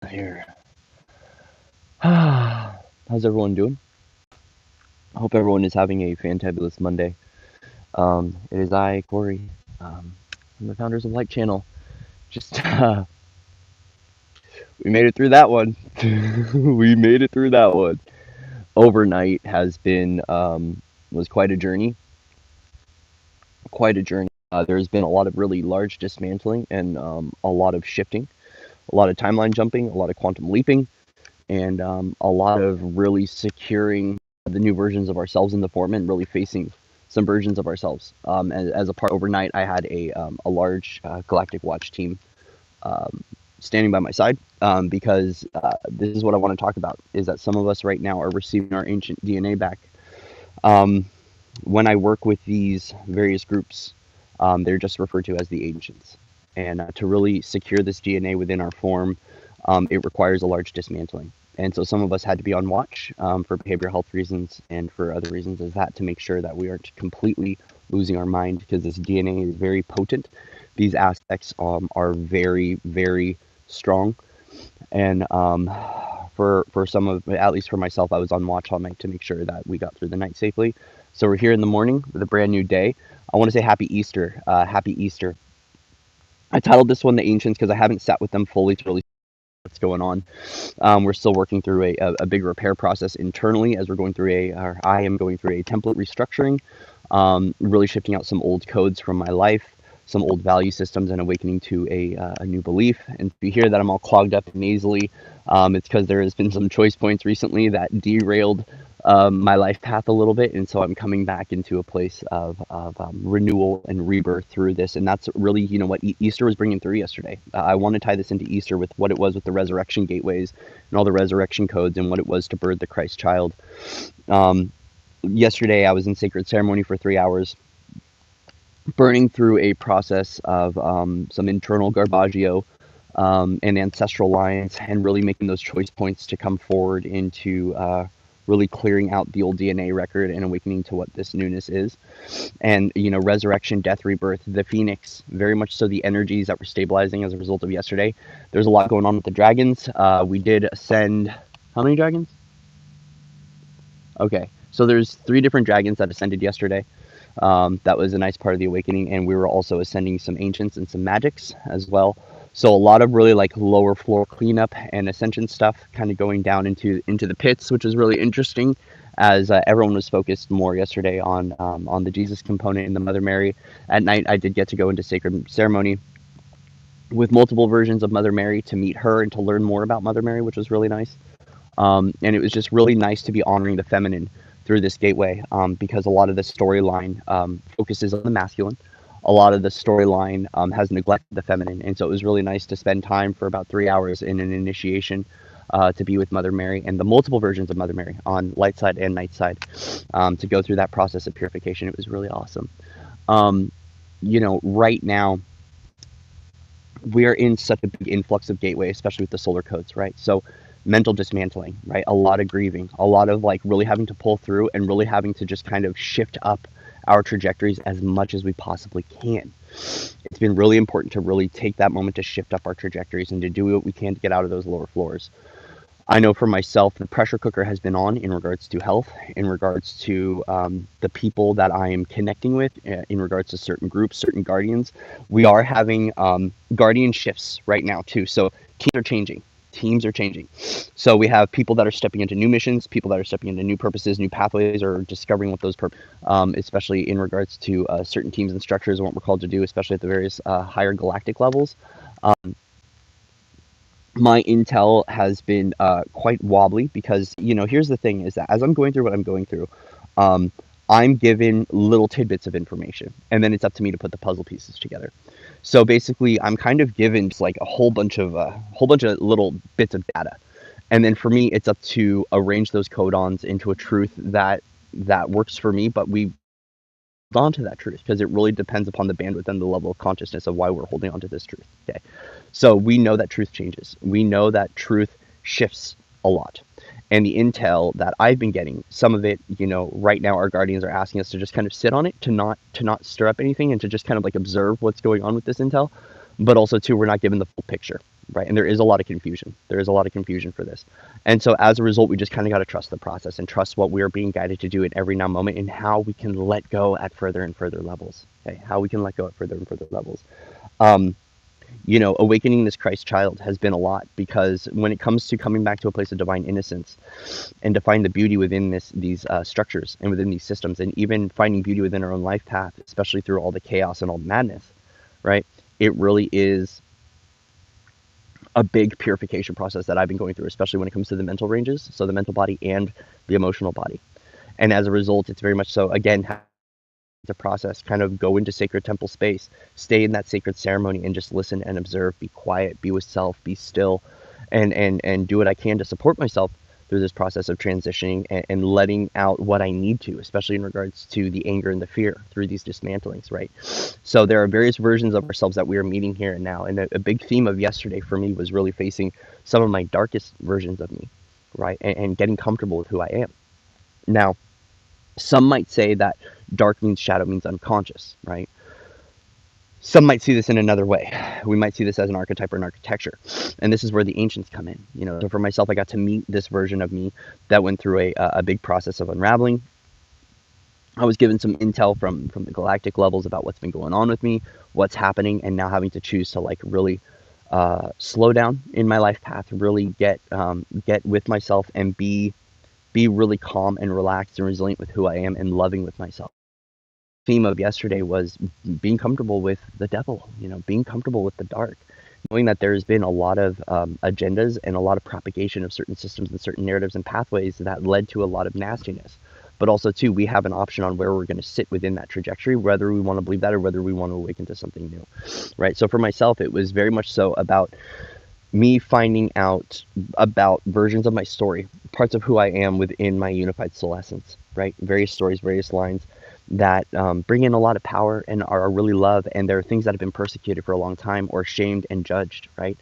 Here. How's everyone doing? I hope everyone is having a fantabulous Monday. It is I, Corey, from the Founders of Light channel. Just, we made it through that one. We made it through that one. Overnight has been, was quite a journey. Quite a journey. There's been a lot of really large dismantling and a lot of shifting, a lot of timeline jumping, a lot of quantum leaping, and a lot of really securing the new versions of ourselves in the form and really facing some versions of ourselves. As a part overnight, I had a large Galactic Watch team standing by my side because this is what I want to talk about, is that some of us right now are receiving our ancient DNA back. When I work with these various groups, they're just referred to as the ancients. And to really secure this DNA within our form, it requires a large dismantling. And so some of us had to be on watch for behavioral health reasons and for other reasons as that, to make sure that we aren't completely losing our mind, because this DNA is very potent. These aspects are very, very strong. And for some of, at least for myself, I was on watch all night to make sure that we got through the night safely. So we're here in the morning with a brand new day. I want to say happy Easter. Happy Easter. I titled this one The Ancients because I haven't sat with them fully to really what's going on. We're still working through a big repair process internally, as we're going through or I am going through a template restructuring, really shifting out some old codes from my life, some old value systems, and awakening to a new belief. And if you hear that I'm all clogged up and nasally, it's because there has been some choice points recently that derailed my life path a little bit, and so I'm coming back into a place of renewal and rebirth through this. And that's really, what Easter was bringing through yesterday. I want to tie this into Easter with what it was with the resurrection gateways and all the resurrection codes, and what it was to birth the Christ child. Yesterday I was in sacred ceremony for 3 hours, burning through a process of some internal garbaggio and ancestral lines, and really making those choice points to come forward into really clearing out the old DNA record and awakening to what this newness is. And, resurrection, death, rebirth, the phoenix, very much so the energies that were stabilizing as a result of yesterday. There's a lot going on with the dragons. We did ascend, how many dragons? Okay, so there's 3 different dragons that ascended yesterday. That was a nice part of the awakening, and we were also ascending some ancients and some magics as well. So a lot of really like lower floor cleanup and ascension stuff, kind of going down into the pits, which was really interesting, as everyone was focused more yesterday on the Jesus component and the Mother Mary. At night, I did get to go into sacred ceremony with multiple versions of Mother Mary to meet her and to learn more about Mother Mary, which was really nice. And it was just really nice to be honoring the feminine through this gateway, because a lot of the storyline focuses on the masculine. A lot of the storyline has neglected the feminine, and so it was really nice to spend time for about 3 hours in an initiation to be with Mother Mary and the multiple versions of Mother Mary on light side and night side, to go through that process of purification. It was really awesome. Right now we are in such a big influx of gateway, especially with the solar codes, right? So mental dismantling, right? A lot of grieving, a lot of like really having to pull through and really having to just kind of shift up our trajectories as much as we possibly can. It's been really important to really take that moment to shift up our trajectories and to do what we can to get out of those lower floors. I know for myself, the pressure cooker has been on in regards to health, in regards to the people that I am connecting with, in regards to certain groups, certain guardians. We are having guardian shifts right now too. So teams are changing. Teams are changing. So we have people that are stepping into new missions, people that are stepping into new purposes, new pathways, or discovering what those purposes, especially in regards to certain teams and structures and what we're called to do, especially at the various higher galactic levels. My intel has been quite wobbly because, here's the thing, is that as I'm going through what I'm going through, I'm given little tidbits of information, and then it's up to me to put the puzzle pieces together. So basically, I'm kind of given just like a whole bunch of little bits of data, and then for me, it's up to arrange those codons into a truth that works for me. But we hold on to that truth because it really depends upon the bandwidth and the level of consciousness of why we're holding on to this truth. Okay, so we know that truth changes. We know that truth shifts a lot. And the intel that I've been getting, some of it, right now our guardians are asking us to just kind of sit on it, to not stir up anything, and to just kind of like observe what's going on with this intel. But also too, we're not given the full picture, right? And there is a lot of confusion. There is a lot of confusion for this. And so as a result, we just kind of got to trust the process and trust what we're being guided to do in every now moment, and how we can let go at further and further levels. Okay, how we can let go at further and further levels. Um, Awakening this Christ child has been a lot, because when it comes to coming back to a place of divine innocence and to find the beauty within these structures and within these systems, and even finding beauty within our own life path, especially through all the chaos and all the madness, right? It really is a big purification process that I've been going through, especially when it comes to the mental ranges, so the mental body and the emotional body. And as a result, it's very much so, again, the process, kind of go into sacred temple space, stay in that sacred ceremony, and just listen and observe, be quiet, be with self, be still, and do what I can to support myself through this process of transitioning, and letting out what I need to, especially in regards to the anger and the fear through these dismantlings, right? So there are various versions of ourselves that we are meeting here and now. And a big theme of yesterday for me was really facing some of my darkest versions of me, right? And getting comfortable with who I am. Now, some might say that dark means shadow, means unconscious, right? Some might see this in another way. We might see this as an archetype or an architecture. And this is where the ancients come in. So for myself, I got to meet this version of me that went through a big process of unraveling. I was given some intel from the galactic levels about what's been going on with me, what's happening, and now having to choose to really slow down in my life path, really get with myself, and be really calm and relaxed and resilient with who I am, and loving with myself. Theme of yesterday was being comfortable with the devil, being comfortable with the dark, knowing that there's been a lot of agendas and a lot of propagation of certain systems and certain narratives and pathways that led to a lot of nastiness. But also, too, we have an option on where we're going to sit within that trajectory, whether we want to believe that or whether we want to awaken to something new, right? So for myself, it was very much so about me finding out about versions of my story, parts of who I am within my unified soul essence, right? Various stories, various lines that bring in a lot of power and are really love, and there are things that have been persecuted for a long time or shamed and judged, right?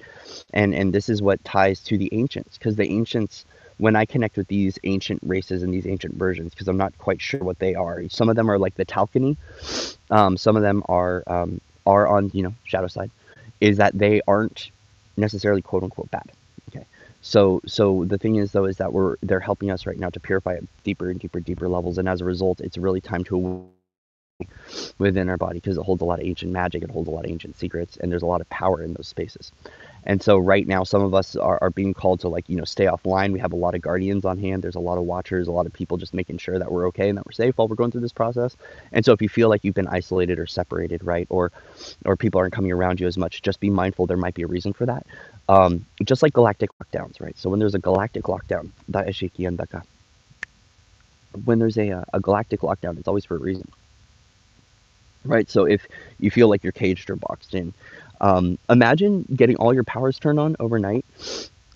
And this is what ties to the ancients, because the ancients, when I connect with these ancient races and these ancient versions, because I'm not quite sure what they are. Some of them are like the Talcany, some of them are on shadow side, is that they aren't necessarily quote unquote bad. Okay. So the thing is, though, is that they're helping us right now to purify at deeper and deeper levels, and as a result, it's really time to within our body, because it holds a lot of ancient magic, it holds a lot of ancient secrets, and there's a lot of power in those spaces. And so right now, some of us are being called to stay offline. We have a lot of guardians on hand. There's a lot of watchers, a lot of people just making sure that we're okay and that we're safe while we're going through this process. And so if you feel like you've been isolated or separated, right, or people aren't coming around you as much, just be mindful there might be a reason for that. Just like galactic lockdowns, right? So when there's a galactic lockdown, when there's a galactic lockdown, it's always for a reason. Right, so if you feel like you're caged or boxed in, imagine getting all your powers turned on overnight,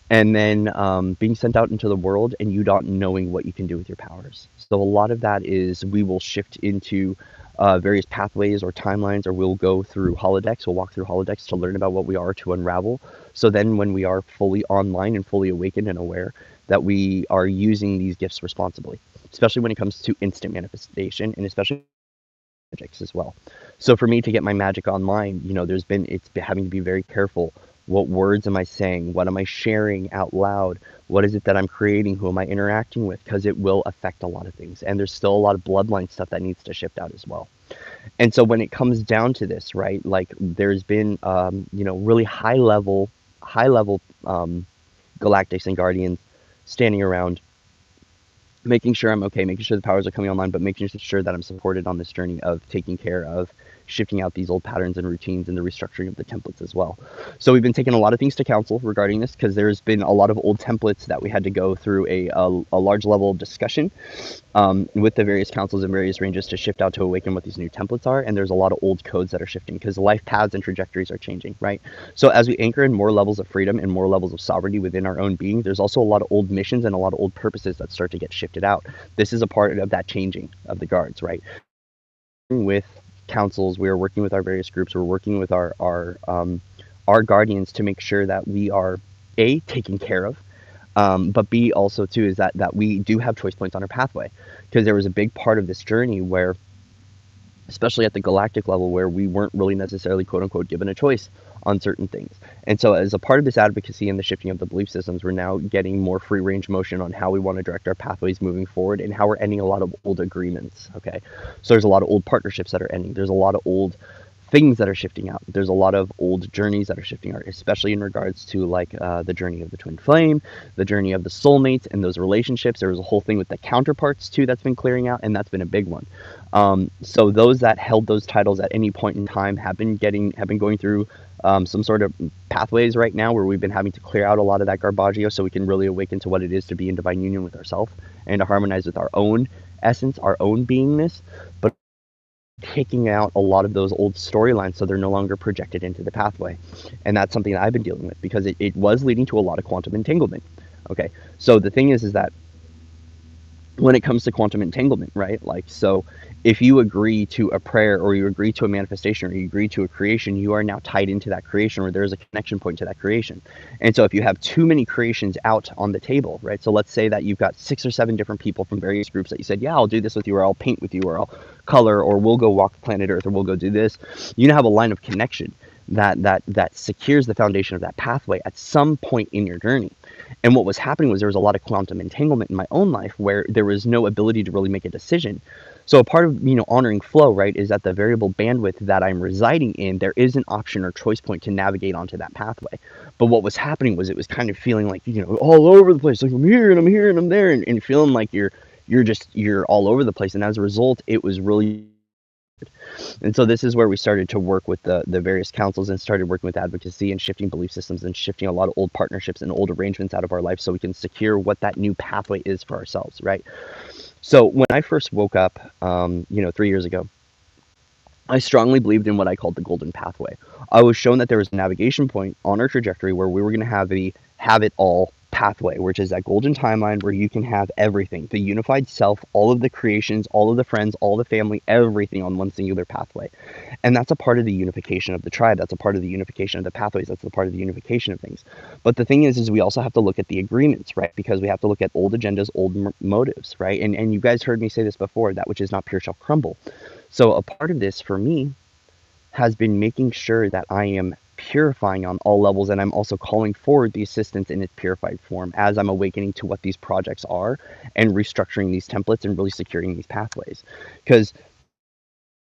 and then being sent out into the world, and you not knowing what you can do with your powers. So a lot of that is we will shift into various pathways or timelines, or we'll go through holodecks. We'll walk through holodecks to learn about what we are, to unravel. So then when we are fully online and fully awakened and aware, that we are using these gifts responsibly, especially when it comes to instant manifestation, and especially magics as well. So for me to get my magic online, it's been having to be very careful. What words am I saying? What am I sharing out loud? What is it that I'm creating? Who am I interacting with? Because it will affect a lot of things. And there's still a lot of bloodline stuff that needs to shift out as well. And so when it comes down to this, right, like there's been, really high level galactics and guardians standing around, making sure I'm okay, making sure the powers are coming online, but making sure that I'm supported on this journey of taking care of shifting out these old patterns and routines and the restructuring of the templates as well. So we've been taking a lot of things to council regarding this, because there's been a lot of old templates that we had to go through a large level of discussion with the various councils and various ranges to shift out to awaken what these new templates are. And there's a lot of old codes that are shifting because life paths and trajectories are changing, right? So as we anchor in more levels of freedom and more levels of sovereignty within our own being, there's also a lot of old missions and a lot of old purposes that start to get shifted out. This is a part of that changing of the guards, right? With councils, we are working with our various groups, we're working with our guardians to make sure that we are A, taken care of, but B, also too, is that we do have choice points on our pathway, because there was a big part of this journey where, especially at the galactic level, where we weren't really necessarily quote unquote given a choice on certain things. And so as a part of this advocacy and the shifting of the belief systems, we're now getting more free range motion on how we want to direct our pathways moving forward and how we're ending a lot of old agreements. Okay. So there's a lot of old partnerships that are ending. There's a lot of old things that are shifting out. There's a lot of old journeys that are shifting out, especially in regards to like the journey of the twin flame, the journey of the soulmates and those relationships. There was a whole thing with the counterparts too that's been clearing out, and that's been a big one. So those that held those titles at any point in time have been going through some sort of pathways right now where we've been having to clear out a lot of that garbaggio so we can really awaken to what it is to be in divine union with ourselves and to harmonize with our own essence, our own beingness, but taking out a lot of those old storylines so they're no longer projected into the pathway. And that's something that I've been dealing with because it was leading to a lot of quantum entanglement. Okay, so the thing is that when it comes to quantum entanglement, right? Like, so if you agree to a prayer or you agree to a manifestation or you agree to a creation, you are now tied into that creation, or there's a connection point to that creation. And so if you have too many creations out on the table, right? So let's say that you've got 6 or 7 different people from various groups that you said, yeah, I'll do this with you, or I'll paint with you, or I'll color, or we'll go walk planet Earth, or we'll go do this. You now have a line of connection that secures the foundation of that pathway at some point in your journey. And what was happening was there was a lot of quantum entanglement in my own life where there was no ability to really make a decision. So a part of, honoring flow, right, is that the variable bandwidth that I'm residing in, there is an option or choice point to navigate onto that pathway. But what was happening was it was kind of feeling like, all over the place, like I'm here and I'm here and I'm there, and feeling like you're all over the place. And as a result, it was really. And so this is where we started to work with the various councils and started working with advocacy and shifting belief systems and shifting a lot of old partnerships and old arrangements out of our life so we can secure what that new pathway is for ourselves, right? So when I first woke up, 3 years ago, I strongly believed in what I called the golden pathway. I was shown that there was a navigation point on our trajectory where we were going to have the have it all pathway, which is that golden timeline where you can have everything, the unified self, all of the creations, all of the friends, all the family, everything on one singular pathway. And that's a part of the unification of the tribe. That's a part of the unification of the pathways. That's a part of the unification of things. But the thing is we also have to look at the agreements, right? Because we have to look at old agendas, old motives, right? And you guys heard me say this before, that which is not pure shall crumble. So a part of this for me has been making sure that I am purifying on all levels, and I'm also calling forward the assistance in its purified form as I'm awakening to what these projects are and restructuring these templates and really securing these pathways. Because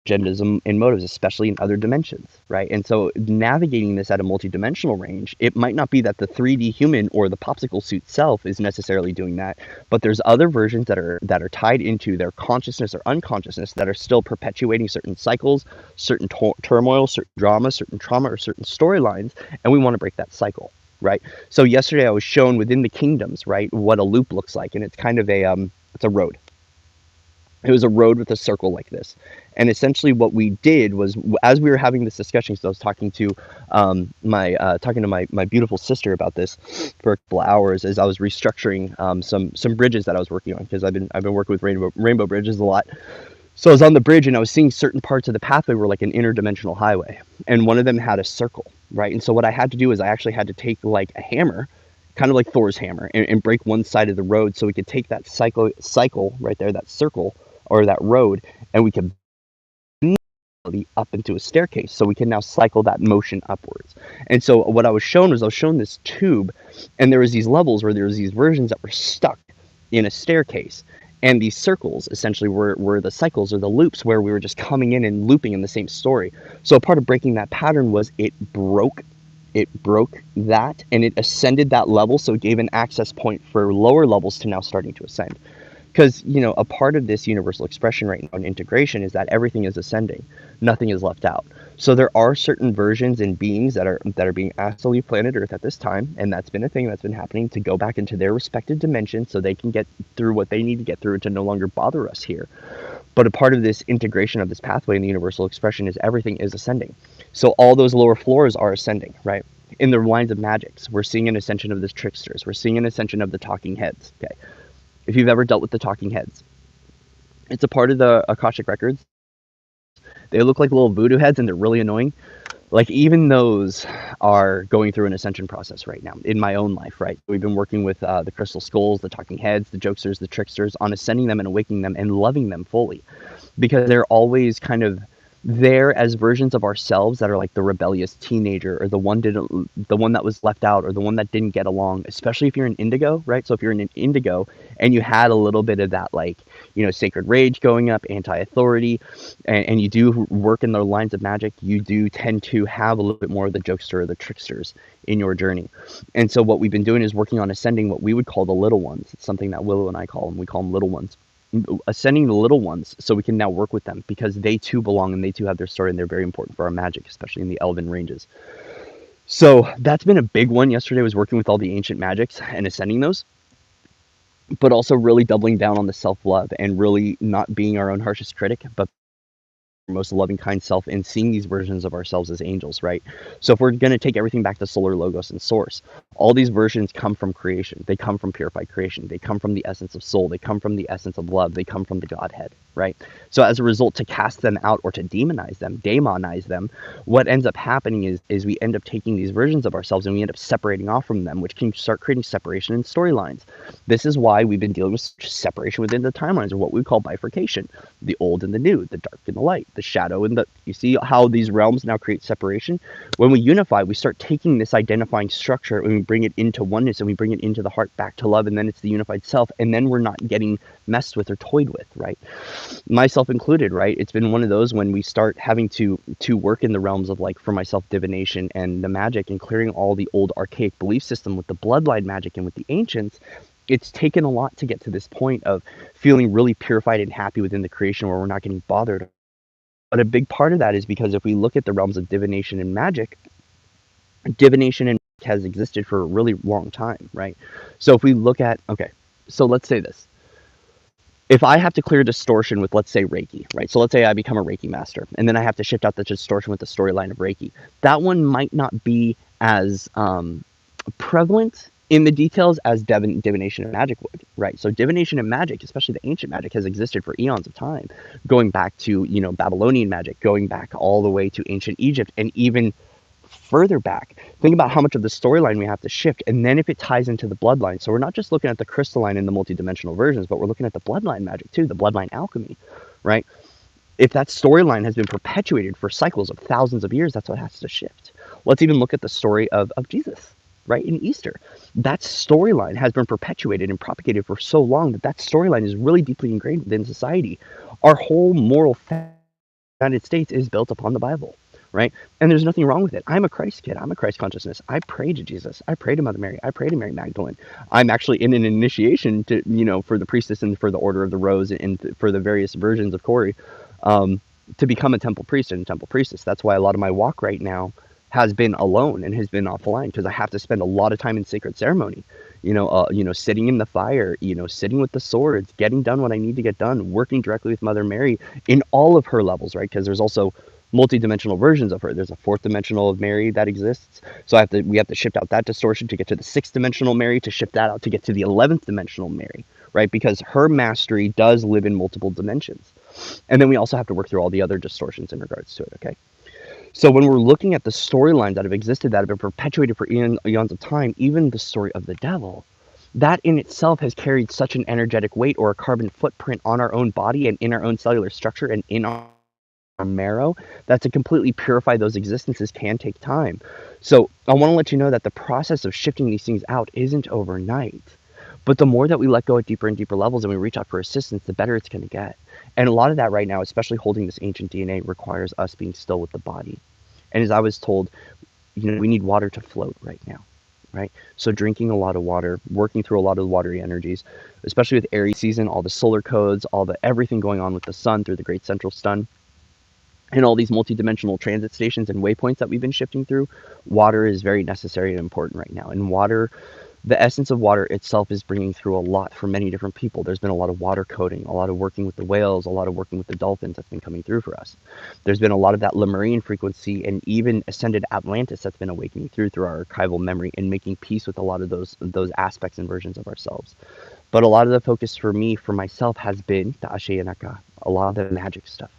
agendas and motives, especially in other dimensions, right? And so navigating this at a multidimensional range, it might not be that the 3D human or the popsicle suit self is necessarily doing that, but there's other versions that are tied into their consciousness or unconsciousness that are still perpetuating certain cycles, certain turmoil, certain drama, certain trauma, or certain storylines, and we want to break that cycle, right? So yesterday I was shown within the kingdoms, right, what a loop looks like, and it's kind of it's a road. It was a road with a circle like this. And essentially what we did was, as we were having this discussion, so I was talking to my beautiful sister about this for a couple of hours as I was restructuring some bridges that I was working on, because I've been working with rainbow bridges a lot. So I was on the bridge and I was seeing certain parts of the pathway were like an interdimensional highway, and one of them had a circle, right? And so what I had to do is I actually had to take like a hammer, kind of like Thor's hammer, and break one side of the road so we could take that cycle right there, that circle or that road, and we could up into a staircase, so we can now cycle that motion upwards. And so what I was shown this tube, and there was these levels where there was these versions that were stuck in a staircase, and these circles essentially were the cycles or the loops where we were just coming in and looping in the same story. So a part of breaking that pattern was it broke that, and it ascended that level, so it gave an access point for lower levels to now starting to ascend. Because, a part of this universal expression right now in integration is that everything is ascending. Nothing is left out. So there are certain versions and beings that are being asked to leave planet Earth at this time, and that's been a thing that's been happening, to go back into their respective dimensions so they can get through what they need to get through and to no longer bother us here. But a part of this integration of this pathway in the universal expression is everything is ascending. So all those lower floors are ascending, right? In the lines of magics, we're seeing an ascension of the tricksters. We're seeing an ascension of the talking heads, okay? If you've ever dealt with the talking heads, it's a part of the Akashic records. They look like little voodoo heads and they're really annoying. Like, even those are going through an ascension process right now in my own life, right? We've been working with the crystal skulls, the talking heads, the jokesters, the tricksters, on ascending them and awakening them and loving them fully, because they're always kind of there as versions of ourselves that are like the rebellious teenager, or the one that was left out, or the one that didn't get along, especially if you're an indigo, right? So if you're an indigo and you had a little bit of that, like, sacred rage going up, anti-authority, and you do work in the lines of magic, you do tend to have a little bit more of the jokester or the tricksters in your journey. And so what we've been doing is working on ascending what we would call the little ones. It's something that Willow and I call them. We call them little ones. Ascending the little ones so we can now work with them, because they too belong and they too have their story, and they're very important for our magic, especially in the elven ranges. So that's been a big one. Yesterday was working with all the ancient magics and ascending those, but also really doubling down on the self-love and really not being our own harshest critic, but most loving, kind self, and seeing these versions of ourselves as angels, right? So if we're going to take everything back to solar, logos, and source, all these versions come from creation. They come from purified creation. They come from the essence of soul. They come from the essence of love. They come from the Godhead, right? So as a result, to cast them out or to demonize them, what ends up happening is we end up taking these versions of ourselves and we end up separating off from them, which can start creating separation in storylines. This is why we've been dealing with separation within the timelines, or what we call bifurcation: the old and the new, the dark and the light, the shadow and the. You see how these realms now create separation? When we unify, we start taking this identifying structure and we bring it into oneness, and we bring it into the heart, back to love, and then it's the unified self, and then we're not getting messed with or toyed with, right? Myself included, right? It's been one of those when we start having to work in the realms of, like, for myself, divination and the magic, and clearing all the old archaic belief system with the bloodline magic and with the ancients. It's taken a lot to get to this point of feeling really purified and happy within the creation, where we're not getting bothered. But a big part of that is because if we look at the realms of divination and magic has existed for a really long time, right? So if we look at, okay, so let's say this. If I have to clear distortion with, let's say, Reiki, right? So let's say I become a Reiki master, and then I have to shift out the distortion with the storyline of Reiki. That one might not be as prevalent in the details as divination and magic would, right? So divination and magic, especially the ancient magic, has existed for eons of time, going back to, Babylonian magic, going back all the way to ancient Egypt, and even further back. Think about how much of the storyline we have to shift, and then if it ties into the bloodline. So we're not just looking at the crystalline and the multidimensional versions, but we're looking at the bloodline magic too, the bloodline alchemy, right? If that storyline has been perpetuated for cycles of thousands of years, that's what has to shift. Let's even look at the story of Jesus, right, in Easter. That storyline has been perpetuated and propagated for so long that storyline is really deeply ingrained within society. Our whole moral United States is built upon the Bible, right? And there's nothing wrong with it. I'm a Christ kid. I'm a Christ consciousness. I pray to Jesus. I pray to Mother Mary. I pray to Mary Magdalene. I'm actually in an initiation to, for the Priestess and for the Order of the Rose and for the various versions of Corey, to become a temple priest and a temple priestess. That's why a lot of my walk right now has been alone and has been offline, because I have to spend a lot of time in sacred ceremony, sitting in the fire, sitting with the swords, getting done what I need to get done, working directly with Mother Mary in all of her levels, right? Because there's also multi-dimensional versions of her. There's a fourth dimensional of Mary that exists. So we have to shift out that distortion to get to the sixth dimensional Mary, to shift that out to get to the 11th dimensional Mary, right? Because her mastery does live in multiple dimensions. And then we also have to work through all the other distortions in regards to it, okay? So when we're looking at the storylines that have existed, that have been perpetuated for eons of time, even the story of the devil, that in itself has carried such an energetic weight, or a carbon footprint, on our own body and in our own cellular structure and in our marrow, that to completely purify those existences can take time. So I want to let you know that the process of shifting these things out isn't overnight. But the more that we let go at deeper and deeper levels and we reach out for assistance, the better it's going to get. And a lot of that right now, especially holding this ancient DNA, requires us being still with the body. And as I was told, we need water to float right now, right? So drinking a lot of water, working through a lot of the watery energies, especially with Aries season, all the solar codes, all the everything going on with the sun through the great central sun, and all these multidimensional transit stations and waypoints that we've been shifting through, water is very necessary and important right now. And water, the essence of water itself, is bringing through a lot for many different people. There's been a lot of water coding, a lot of working with the whales, a lot of working with the dolphins that's been coming through for us. There's been a lot of that Lemurian frequency and even ascended Atlantis that's been awakening through our archival memory and making peace with a lot of those aspects and versions of ourselves. But a lot of the focus for me, for myself, has been the Ashe and Aka, a lot of the magic stuff.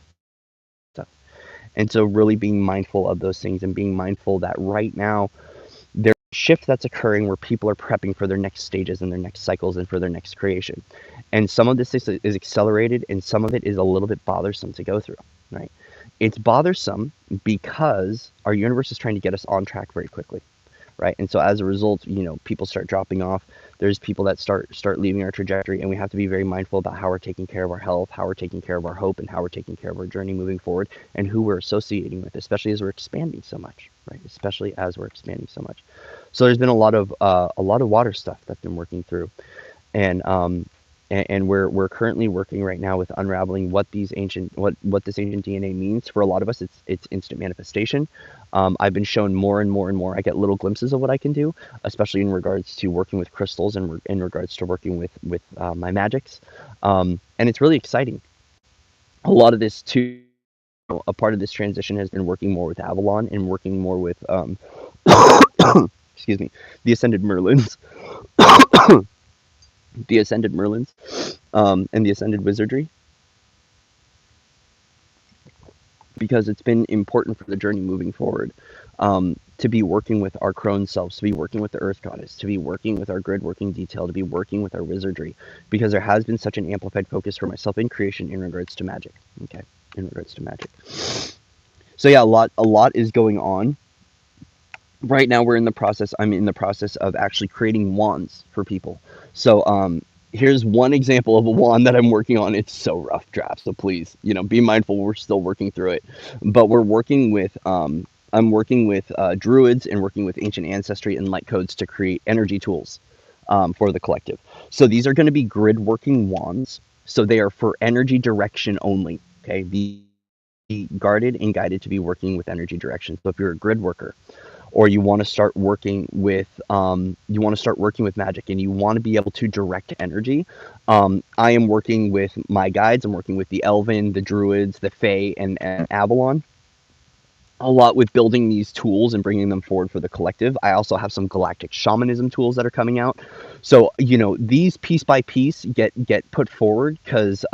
And so really being mindful of those things and being mindful that right now there's a shift that's occurring where people are prepping for their next stages and their next cycles and for their next creation. And some of this is accelerated and some of it is a little bit bothersome to go through, right? It's bothersome because our universe is trying to get us on track very quickly, right? And so as a result, people start dropping off. There's people that start leaving our trajectory, and we have to be very mindful about how we're taking care of our health, how we're taking care of our hope, and how we're taking care of our journey moving forward, and who we're associating with, especially as we're expanding so much, right? Especially as we're expanding so much. So there's been a lot of water stuff that's been working through, and we're currently working right now with unraveling what this ancient DNA means. For a lot of us, it's instant manifestation. I've been shown more and more and more. I get little glimpses of what I can do, especially in regards to working with crystals and in regards to working with my magics, and it's really exciting. A lot of this too. A part of this transition has been working more with Avalon and working more with excuse me, the Ascended Merlins, the Ascended Merlins, and the Ascended Wizardry, because it's been important for the journey moving forward, to be working with our crone selves, to be working with the Earth Goddess, to be working with our grid working detail, to be working with our wizardry, because there has been such an amplified focus for myself in creation in regards to magic. Okay, in regards to magic. So yeah, a lot is going on. Right now I'm in the process of actually creating wands for people. So here's one example of a wand that I'm working on. It's so rough draft, so please, be mindful, we're still working through it. But I'm working with druids and working with ancient ancestry and light codes to create energy tools for the collective. So these are going to be grid working wands. So they are for energy direction only. Okay, be guarded and guided to be working with energy direction. So if you're a grid worker, or you want to start working with magic and you want to be able to direct energy, I am working with my guides. I'm working with the Elven, the Druids, the Fae, and Avalon a lot with building these tools and bringing them forward for the collective. I also have some galactic shamanism tools that are coming out. So, these piece by piece get put forward because,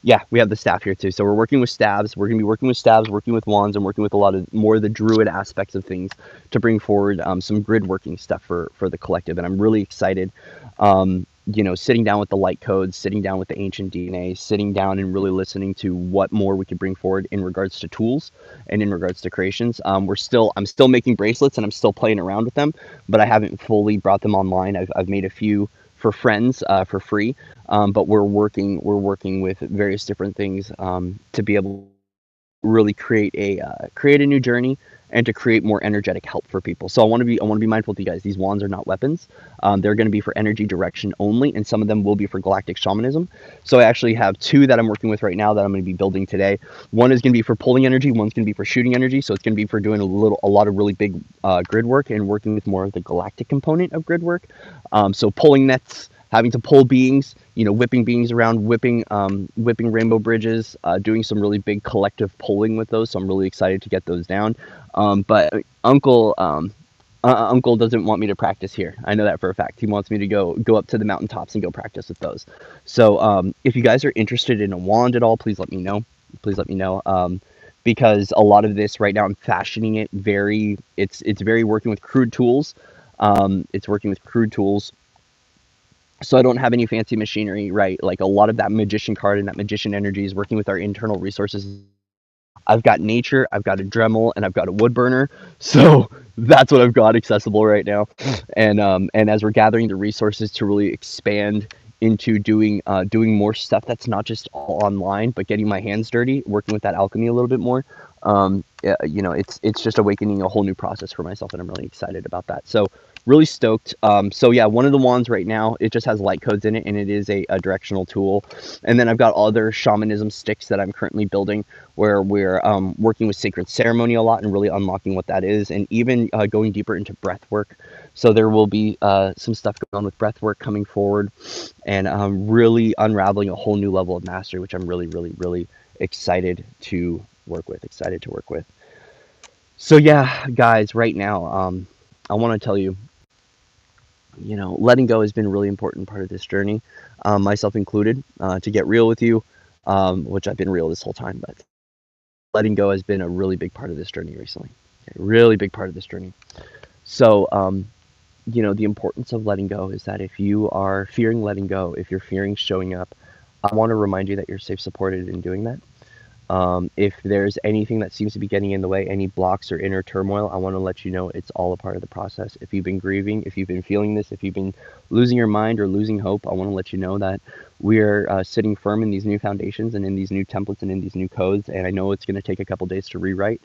yeah, we have the staff here too. So we're working with staves. We're going to be working with staves, working with wands, and working with a lot of more of the druid aspects of things to bring forward some grid working stuff for the collective. And I'm really excited. Sitting down with the light codes, sitting down with the ancient DNA, sitting down and really listening to what more we could bring forward in regards to tools and in regards to creations. I'm still making bracelets and I'm still playing around with them, but I haven't fully brought them online. I've made a few for friends for free, but we're working with various different things to be able really create a new journey and to create more energetic help for people. So I want to be mindful with you guys. These wands are not weapons. They're going to be for energy direction only, and some of them will be for galactic shamanism. So I actually have two that I'm working with right now that I'm going to be building today. One is going to be for pulling energy. One's going to be for shooting energy. So it's going to be for doing a lot of really big grid work and working with more of the galactic component of grid work. So pulling nets, having to pull beings, whipping beings around, whipping rainbow bridges, doing some really big collective pulling with those. So I'm really excited to get those down. But Uncle doesn't want me to practice here. I know that for a fact. He wants me to go up to the mountaintops and go practice with those. So if you guys are interested in a wand at all, please let me know. Please let me know. Because a lot of this right now, I'm fashioning it it's very working with crude tools. It's working with crude tools. So I don't have any fancy machinery, right? Like a lot of that magician card and that magician energy is working with our internal resources. I've got nature, I've got a Dremel, and I've got a wood burner. So that's what I've got accessible right now. And as we're gathering the resources to really expand into doing more stuff that's not just all online, but getting my hands dirty, working with that alchemy a little bit more. Yeah, it's just awakening a whole new process for myself, and I'm really excited about that. So really stoked. So yeah, one of the wands right now, it just has light codes in it, and it is a directional tool. And then I've got other shamanism sticks that I'm currently building, where we're working with sacred ceremony a lot and really unlocking what that is, and even going deeper into breath work. So there will be some stuff going on with breath work coming forward, and really unraveling a whole new level of mastery, which I'm really, really, really excited to work with. So yeah, guys, right now, I want to tell you, letting go has been a really important part of this journey, myself included. To get real with you, which I've been real this whole time, but letting go has been a really big part of this journey recently. Okay, really big part of this journey. So, the importance of letting go is that if you are fearing letting go, if you're fearing showing up, I want to remind you that you're safe, supported in doing that. If there's anything that seems to be getting in the way, any blocks or inner turmoil, I want to let you know it's all a part of the process. If you've been grieving, if you've been feeling this, if you've been losing your mind or losing hope, I want to let you know that we're sitting firm in these new foundations and in these new templates and in these new codes. And I know it's going to take a couple days to rewrite,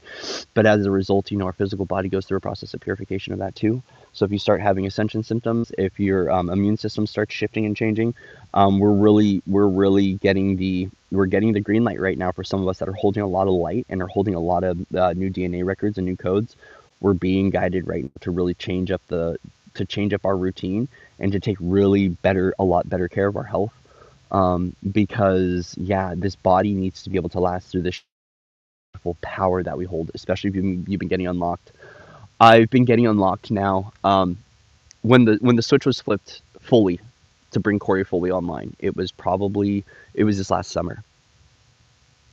but as a result, our physical body goes through a process of purification of that too. So if you start having ascension symptoms, if your immune system starts shifting and changing, we're really getting the green light right now for some of us that are holding a lot of light and are holding a lot of new DNA records and new codes. We're being guided right now to really change up our routine and to take a lot better care of our health. Because yeah, this body needs to be able to last through this full power that we hold, especially if you've been getting unlocked. I've been getting unlocked now. When the switch was flipped fully to bring Corey fully online, it was this last summer.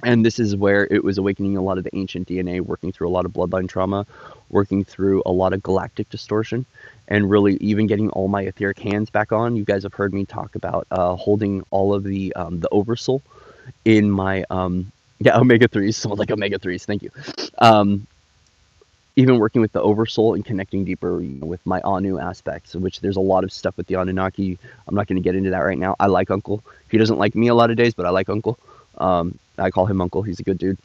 And this is where it was awakening a lot of the ancient DNA, working through a lot of bloodline trauma, working through a lot of galactic distortion, and really even getting all my etheric hands back on. You guys have heard me talk about holding all of the oversoul in my yeah, omega threes. Someone like omega threes. Thank you. Um, Even working with the oversoul and connecting deeper with my Anu aspects, which there's a lot of stuff with the Anunnaki. I'm not going to get into that right now. I like Uncle. He doesn't like me a lot of days, but I like Uncle. I call him Uncle. He's a good dude.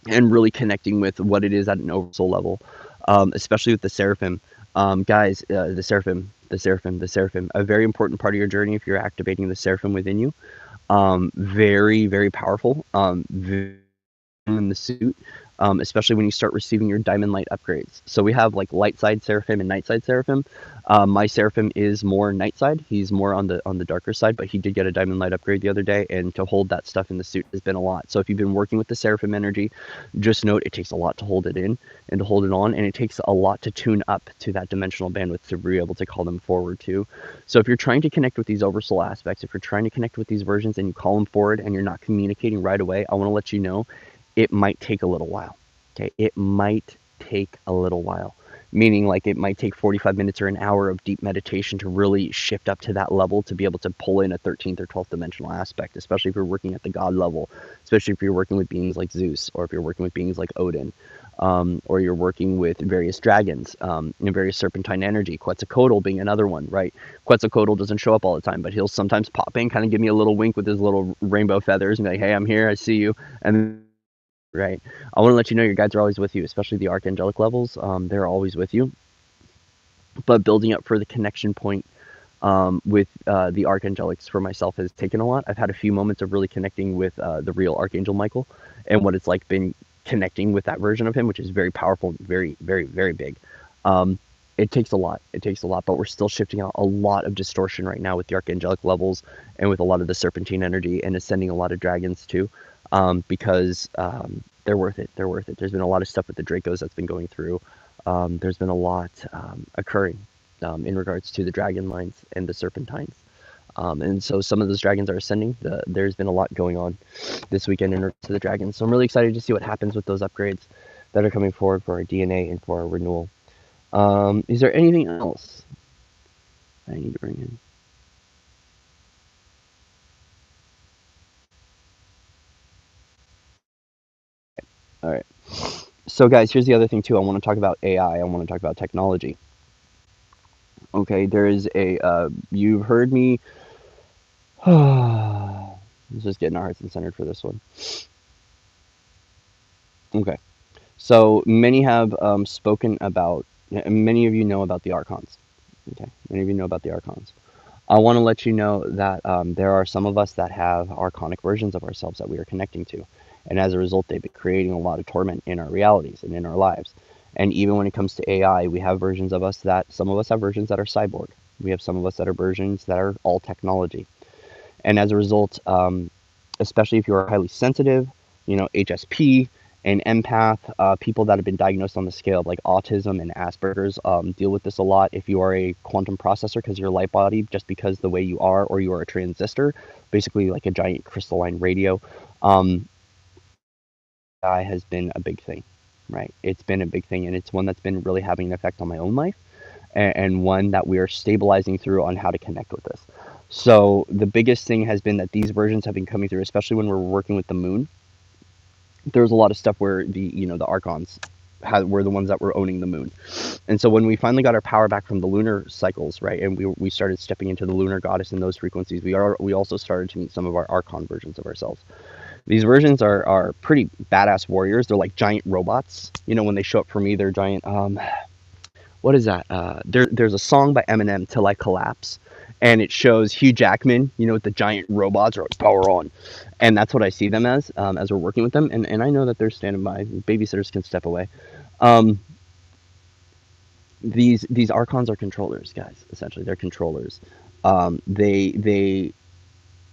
And really connecting with what it is at an oversoul level, especially with the seraphim. Guys, the seraphim, a very important part of your journey if you're activating the seraphim within you. Very, very powerful. In the suit, especially when you start receiving your diamond light upgrades. So we have like light side seraphim and night side seraphim. My seraphim is more night side. He's more on the darker side, but he did get a diamond light upgrade the other day, and to hold that stuff in the suit has been a lot. So if you've been working with the seraphim energy, just note it takes a lot to hold it in and to hold it on, and it takes a lot to tune up to that dimensional bandwidth to be able to call them forward too. So if you're trying to connect with these oversoul aspects, if you're trying to connect with these versions and you call them forward and you're not communicating right away, I want to let you know it might take a little while. Okay, it might take a little while, meaning like it might take 45 minutes or an hour of deep meditation to really shift up to that level to be able to pull in a 13th or 12th dimensional aspect, especially if you're working at the god level, especially if you're working with beings like Zeus, or if you're working with beings like Odin, or you're working with various dragons and various serpentine energy, Quetzalcoatl being another one, right? Quetzalcoatl doesn't show up all the time, but he'll sometimes pop in, kind of give me a little wink with his little rainbow feathers and be like, hey, I'm here, I see you. And right, I want to let you know your guides are always with you, especially the archangelic levels. They're always with you. But building up for the connection point with the archangelics for myself has taken a lot. I've had a few moments of really connecting with the real Archangel Michael and what it's like been connecting with that version of him, which is very powerful, very, very, very big. It takes a lot. It takes a lot, but we're still shifting out a lot of distortion right now with the archangelic levels and with a lot of the serpentine energy and ascending a lot of dragons too, because they're worth it. They're worth it. There's been a lot of stuff with the Dracos that's been going through. There's been a lot occurring in regards to the dragon lines and the serpentines. And so some of those dragons are ascending. There's been a lot going on this weekend in regards to the dragons. So I'm really excited to see what happens with those upgrades that are coming forward for our DNA and for our renewal. Is there anything else I need to bring in? All right. So guys, here's the other thing too. I want to talk about AI. I want to talk about technology. Okay, there is you've heard me. Let's just get in our hearts and centered for this one. Okay. So many have spoken about, many of you know about the archons. Okay, many of you know about the archons. I want to let you know that there are some of us that have archonic versions of ourselves that we are connecting to. And as a result, they've been creating a lot of torment in our realities and in our lives. And even when it comes to AI, we have versions of us that, some of us have versions that are cyborg. We have some of us that are versions that are all technology. And as a result, especially if you're highly sensitive, HSP and empath, people that have been diagnosed on the scale of like autism and Asperger's deal with this a lot. If you are a quantum processor because you're a light body, just because the way you are, or you are a transistor, basically like a giant crystalline radio, AI has been a big thing, right? It's been a big thing, and it's one that's been really having an effect on my own life, and one that we are stabilizing through on how to connect with this. So the biggest thing has been that these versions have been coming through, especially when we're working with the moon. there's a lot of stuff where the archons were the ones that were owning the moon. And so when we finally got our power back from the lunar cycles, right, and we started stepping into the lunar goddess and those frequencies, we also started to meet some of our archon versions of ourselves. These versions are pretty badass warriors. They're like giant robots. When they show up for me, they're giant. What is that? There's a song by Eminem, "Till I Collapse," and it shows Hugh Jackman, with the giant robots, or like, power on, and that's what I see them as we're working with them. And I know that they're standing by. Babysitters can step away. Um, these archons are controllers, guys. Essentially, they're controllers.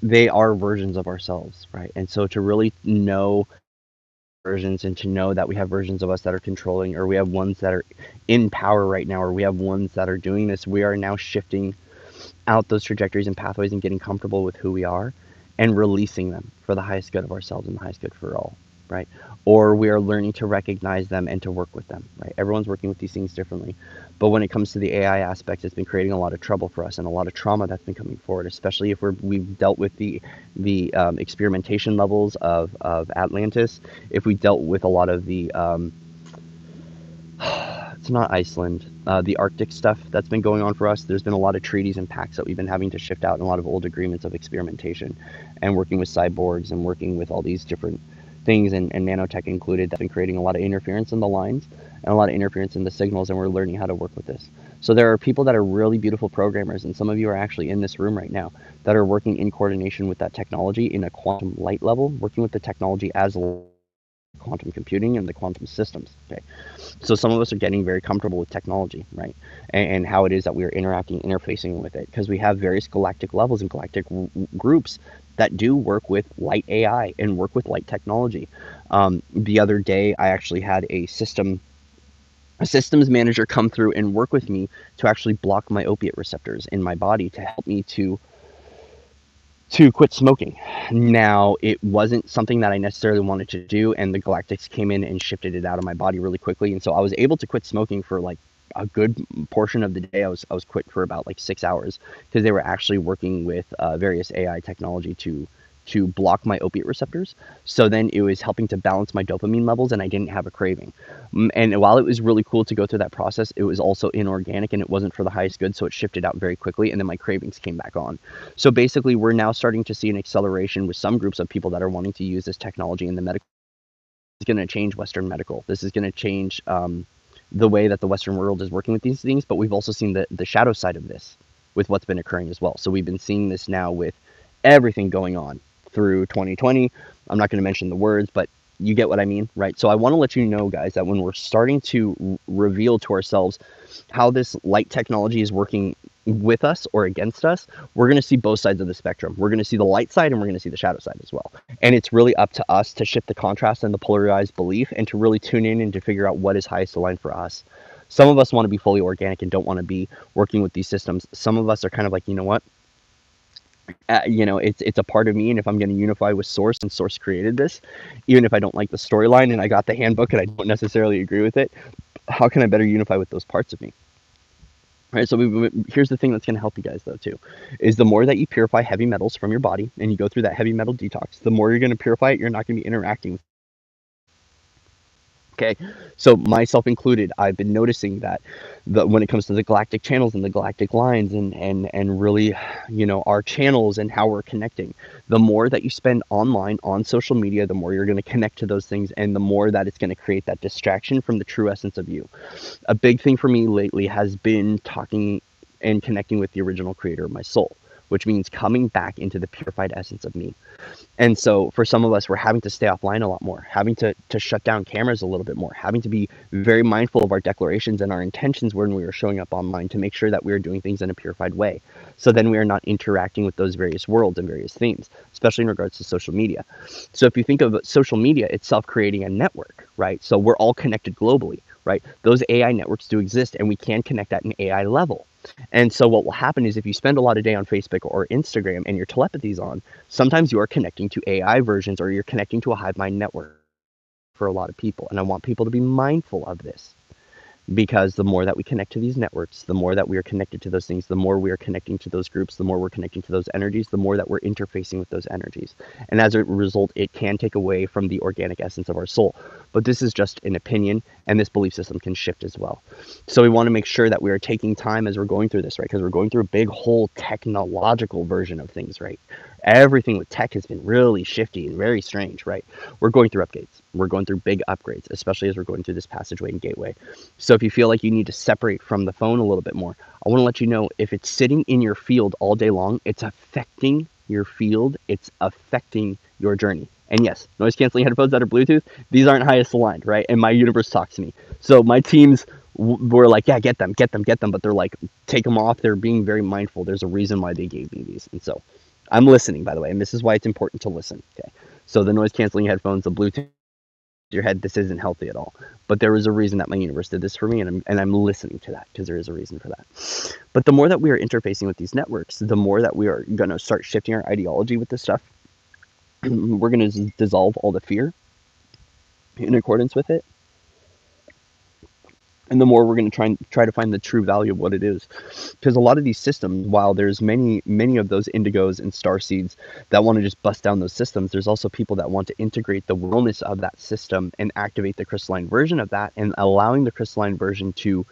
They are versions of ourselves, right? And so to really know versions, and to know that we have versions of us that are controlling, or we have ones that are in power right now, or we have ones that are doing this, we are now shifting out those trajectories and pathways and getting comfortable with who we are and releasing them for the highest good of ourselves and the highest good for all, right? Or we are learning to recognize them and to work with them, right? Everyone's working with these things differently. But when it comes to the AI aspect, it's been creating a lot of trouble for us and a lot of trauma that's been coming forward, especially if we've dealt with the experimentation levels of Atlantis, if we dealt with a lot of the it's not Iceland. The Arctic stuff that's been going on for us. There's been a lot of treaties and pacts that we've been having to shift out, and a lot of old agreements of experimentation, and working with cyborgs and working with all these different things, and nanotech included. That's been creating a lot of interference in the lines and a lot of interference in the signals, and we're learning how to work with this. So there are people that are really beautiful programmers, and some of you are actually in this room right now that are working in coordination with that technology in a quantum light level, working with the technology as quantum computing and the quantum systems. Okay, so some of us are getting very comfortable with technology, right? And how it is that we are interacting, interfacing with it, because we have various galactic levels and galactic groups that do work with light AI and work with light technology. The other day, I actually had a systems manager come through and work with me to actually block my opiate receptors in my body to help me to quit smoking. Now, it wasn't something that I necessarily wanted to do, and the Galactics came in and shifted it out of my body really quickly, and so I was able to quit smoking for like a good portion of the day. I was quit for about like 6 hours, because they were actually working with various AI technology to block my opiate receptors. So then it was helping to balance my dopamine levels, and I didn't have a craving. And while it was really cool to go through that process, it was also inorganic, and it wasn't for the highest good, so it shifted out very quickly, and then my cravings came back on. So basically, we're now starting to see an acceleration with some groups of people that are wanting to use this technology in the medical. It's going to change Western medical. This is going to change the way that the Western world is working with these things, but we've also seen the shadow side of this with what's been occurring as well. So we've been seeing this now with everything going on through 2020. I'm not going to mention the words, but you get what I mean, right? So I want to let you know, guys, that when we're starting to reveal to ourselves how this light technology is working with us or against us, we're going to see both sides of the spectrum. We're going to see the light side, and we're going to see the shadow side as well. And it's really up to us to shift the contrast and the polarized belief, and to really tune in and to figure out what is highest aligned for us. Some of us want to be fully organic and don't want to be working with these systems. Some of us are kind of like, you know what? It's a part of me, and if I'm going to unify with Source, and Source created this, even if I don't like the storyline and I got the handbook and I don't necessarily agree with it, how can I better unify with those parts of me? Right, so here's the thing that's going to help you guys, though, too, is the more that you purify heavy metals from your body and you go through that heavy metal detox, the more you're going to purify it, you're not going to be interacting with. Okay, so myself included, I've been noticing that when it comes to the galactic channels and the galactic lines, and really, our channels and how we're connecting, the more that you spend online on social media, the more you're going to connect to those things, and the more that it's going to create that distraction from the true essence of you. A big thing for me lately has been talking and connecting with the original creator of my soul, which means coming back into the purified essence of me. And so for some of us, we're having to stay offline a lot more, having to shut down cameras a little bit more, having to be very mindful of our declarations and our intentions when we are showing up online, to make sure that we are doing things in a purified way. So then we are not interacting with those various worlds and various themes, especially in regards to social media. So if you think of social media itself creating a network, right? So we're all connected globally, right? Those AI networks do exist, and we can connect at an AI level. And so what will happen is, if you spend a lot of day on Facebook or Instagram and your telepathy is on, sometimes you are connecting to AI versions, or you're connecting to a hive mind network for a lot of people. And I want people to be mindful of this. because the more that we connect to these networks, the more that we are connected to those things, the more we are connecting to those groups, the more we're connecting to those energies, the more that we're interfacing with those energies. And as a result, it can take away from the organic essence of our soul. But this is just an opinion, and this belief system can shift as well. So we want to make sure that we are taking time as we're going through this, right? Because we're going through a big whole technological version of things, right? Everything with tech has been really shifty and very strange, right? We're going through updates. We're going through big upgrades, especially as we're going through this passageway and gateway. So if you feel like you need to separate from the phone a little bit more, I want to let you know, if it's sitting in your field all day long, it's affecting your field, it's affecting your journey. And yes, noise canceling headphones that are Bluetooth, these aren't highest aligned, right? And my universe talks to me. So my teams were like, yeah, get them, get them, get them. But they're like, take them off. They're being very mindful. There's a reason why they gave me these. And so I'm listening, by the way. And this is why it's important to listen. Okay. So the noise canceling headphones, the Bluetooth, your head, this isn't healthy at all. But there is a reason that my universe did this for me, and I'm listening to that, because there is a reason for that. But the more that we are interfacing with these networks, the more that we are going to start shifting our ideology with this stuff. We're going to dissolve all the fear in accordance with it, and the more we're going to try to find the true value of what it is. Because a lot of these systems, while there's many of those indigos and star seeds that want to just bust down those systems, there's also people that want to integrate the wellness of that system and activate the crystalline version of that, and allowing the crystalline version to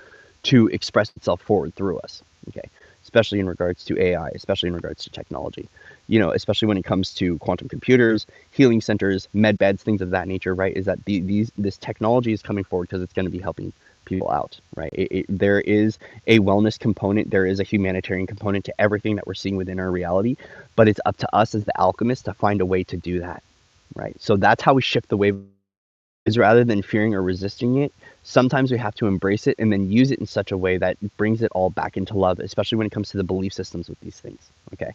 express itself forward through us. Okay, especially in regards to AI, especially in regards to technology, especially when it comes to quantum computers, healing centers, med beds, things of that nature, right? Is that this technology is coming forward because it's going to be helping people out, right? There is a wellness component, there is a humanitarian component to everything that we're seeing within our reality, but it's up to us as the alchemists to find a way to do that, right? So that's how we shift the wave, is rather than fearing or resisting it, sometimes we have to embrace it and then use it in such a way that brings it all back into love, especially when it comes to the belief systems with these things, okay?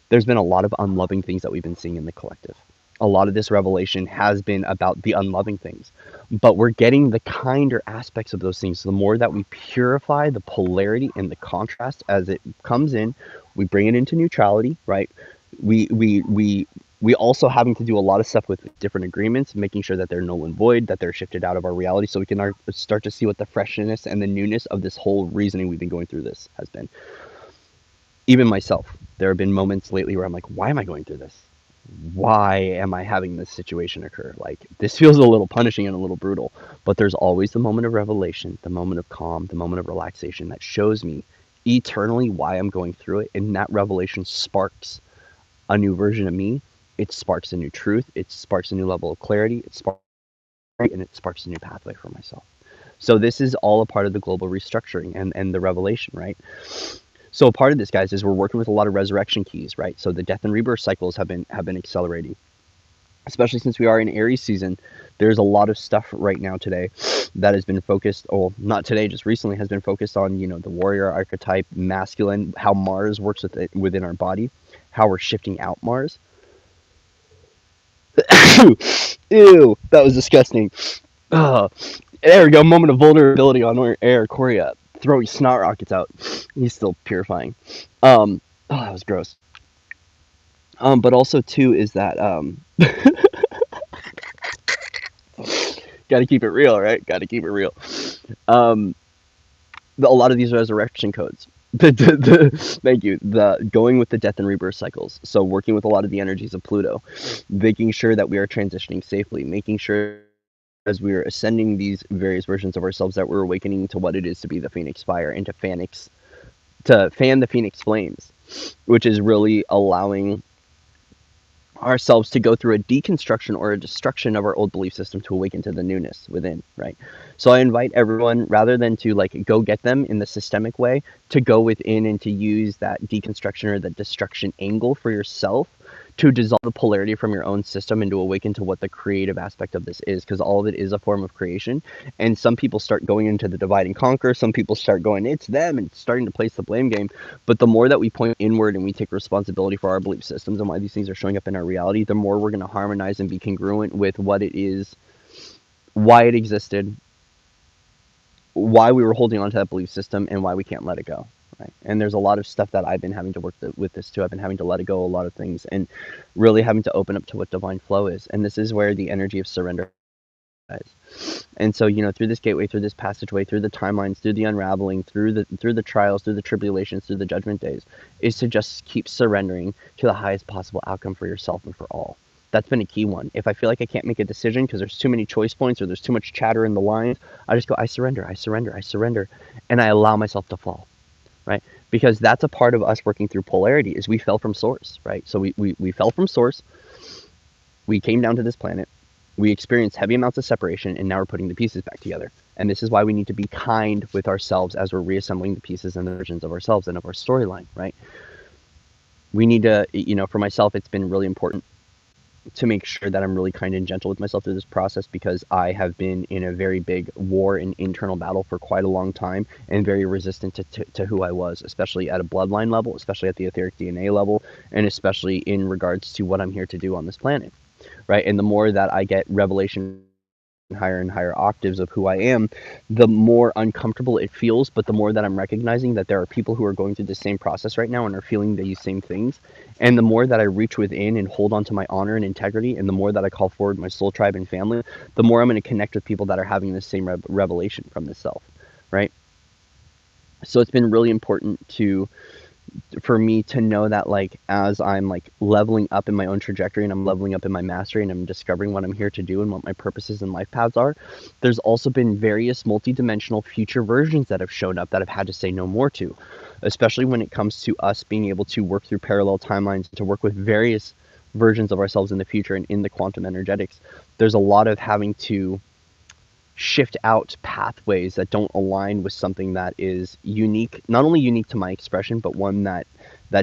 There's been a lot of unloving things that we've been seeing in the collective. A lot of this revelation has been about the unloving things, but we're getting the kinder aspects of those things. So the more that we purify the polarity and the contrast as it comes in, we bring it into neutrality, right? We also having to do a lot of stuff with different agreements, making sure that they're null and void, that they're shifted out of our reality, so we can start to see what the freshness and the newness of this whole reasoning we've been going through this has been. Even myself, there have been moments lately where I'm like, why am I going through this? Why am I having this situation occur? Like, this feels a little punishing and a little brutal, but there's always the moment of revelation, the moment of calm, the moment of relaxation that shows me eternally why I'm going through it. And that revelation sparks a new version of me. It sparks a new truth. It sparks a new level of clarity. It sparks a new pathway for myself. So this is all a part of the global restructuring and the revelation, right? So a part of this, guys, is we're working with a lot of resurrection keys, right? So the death and rebirth cycles have been accelerating, especially since we are in Aries season. There's a lot of stuff right now today that has been focused, or not today, just recently has been focused on, the warrior archetype, masculine, how Mars works with it within our body, how we're shifting out Mars. Ew, that was disgusting. There we go, moment of vulnerability on air. Corey throwing snot rockets out. He's still purifying. That was gross. But also too is that got to keep it real, right? Got to keep it real. A lot of these resurrection codes. Thank you. The going with the death and rebirth cycles. So working with a lot of the energies of Pluto, making sure that we are transitioning safely, making sure as we are ascending these various versions of ourselves that we're awakening to what it is to be the Phoenix Fire and to fan the Phoenix flames, which is really allowing ourselves to go through a deconstruction or a destruction of our old belief system to awaken to the newness within, right? So I invite everyone, rather than to go get them in the systemic way, to go within and to use that deconstruction or the destruction angle for yourself to dissolve the polarity from your own system and to awaken to what the creative aspect of this is, because all of it is a form of creation. And some people start going into the divide and conquer, some people start going, it's them, and starting to place the blame game. But the more that we point inward and we take responsibility for our belief systems and why these things are showing up in our reality, the more we're going to harmonize and be congruent with what it is, why it existed, why we were holding on to that belief system, and why we can't let it go. Right. And there's a lot of stuff that I've been having to work with this too. I've been having to let it go a lot of things and really having to open up to what divine flow is. And this is where the energy of surrender And so, through this gateway, through this passageway, through the timelines, through the unraveling, through the trials, through the tribulations, through the judgment days, is to just keep surrendering to the highest possible outcome for yourself and for all. That's been a key one. If I feel like I can't make a decision because there's too many choice points or there's too much chatter in the lines, I just go, I surrender, I surrender, I surrender, and I allow myself to fall, right? Because that's a part of us working through polarity is we fell from source, right? So we fell from source, we came down to this planet, we experienced heavy amounts of separation, and now we're putting the pieces back together. And this is why we need to be kind with ourselves as we're reassembling the pieces and the versions of ourselves and of our storyline, right? We need to, for myself, it's been really important to make sure that I'm really kind and gentle with myself through this process because I have been in a very big war and internal battle for quite a long time and very resistant to who I was, especially at a bloodline level, especially at the etheric DNA level, and especially in regards to what I'm here to do on this planet, right? And the more that I get revelation higher and higher octaves of who I am, the more uncomfortable it feels, but the more that I'm recognizing that there are people who are going through the same process right now and are feeling these same things. And the more that I reach within and hold on to my honor and integrity, and the more that I call forward my soul tribe and family, the more I'm going to connect with people that are having the same revelation from this self, right? So it's been really important for me to know that, like, as I'm like leveling up in my own trajectory and I'm leveling up in my mastery and I'm discovering what I'm here to do and what my purposes and life paths are, there's also been various multidimensional future versions that have shown up that I've had to say no more to, especially when it comes to us being able to work through parallel timelines, to work with various versions of ourselves in the future and in the quantum energetics. There's a lot of having to shift out pathways that don't align with something that is unique, not only unique to my expression, but one that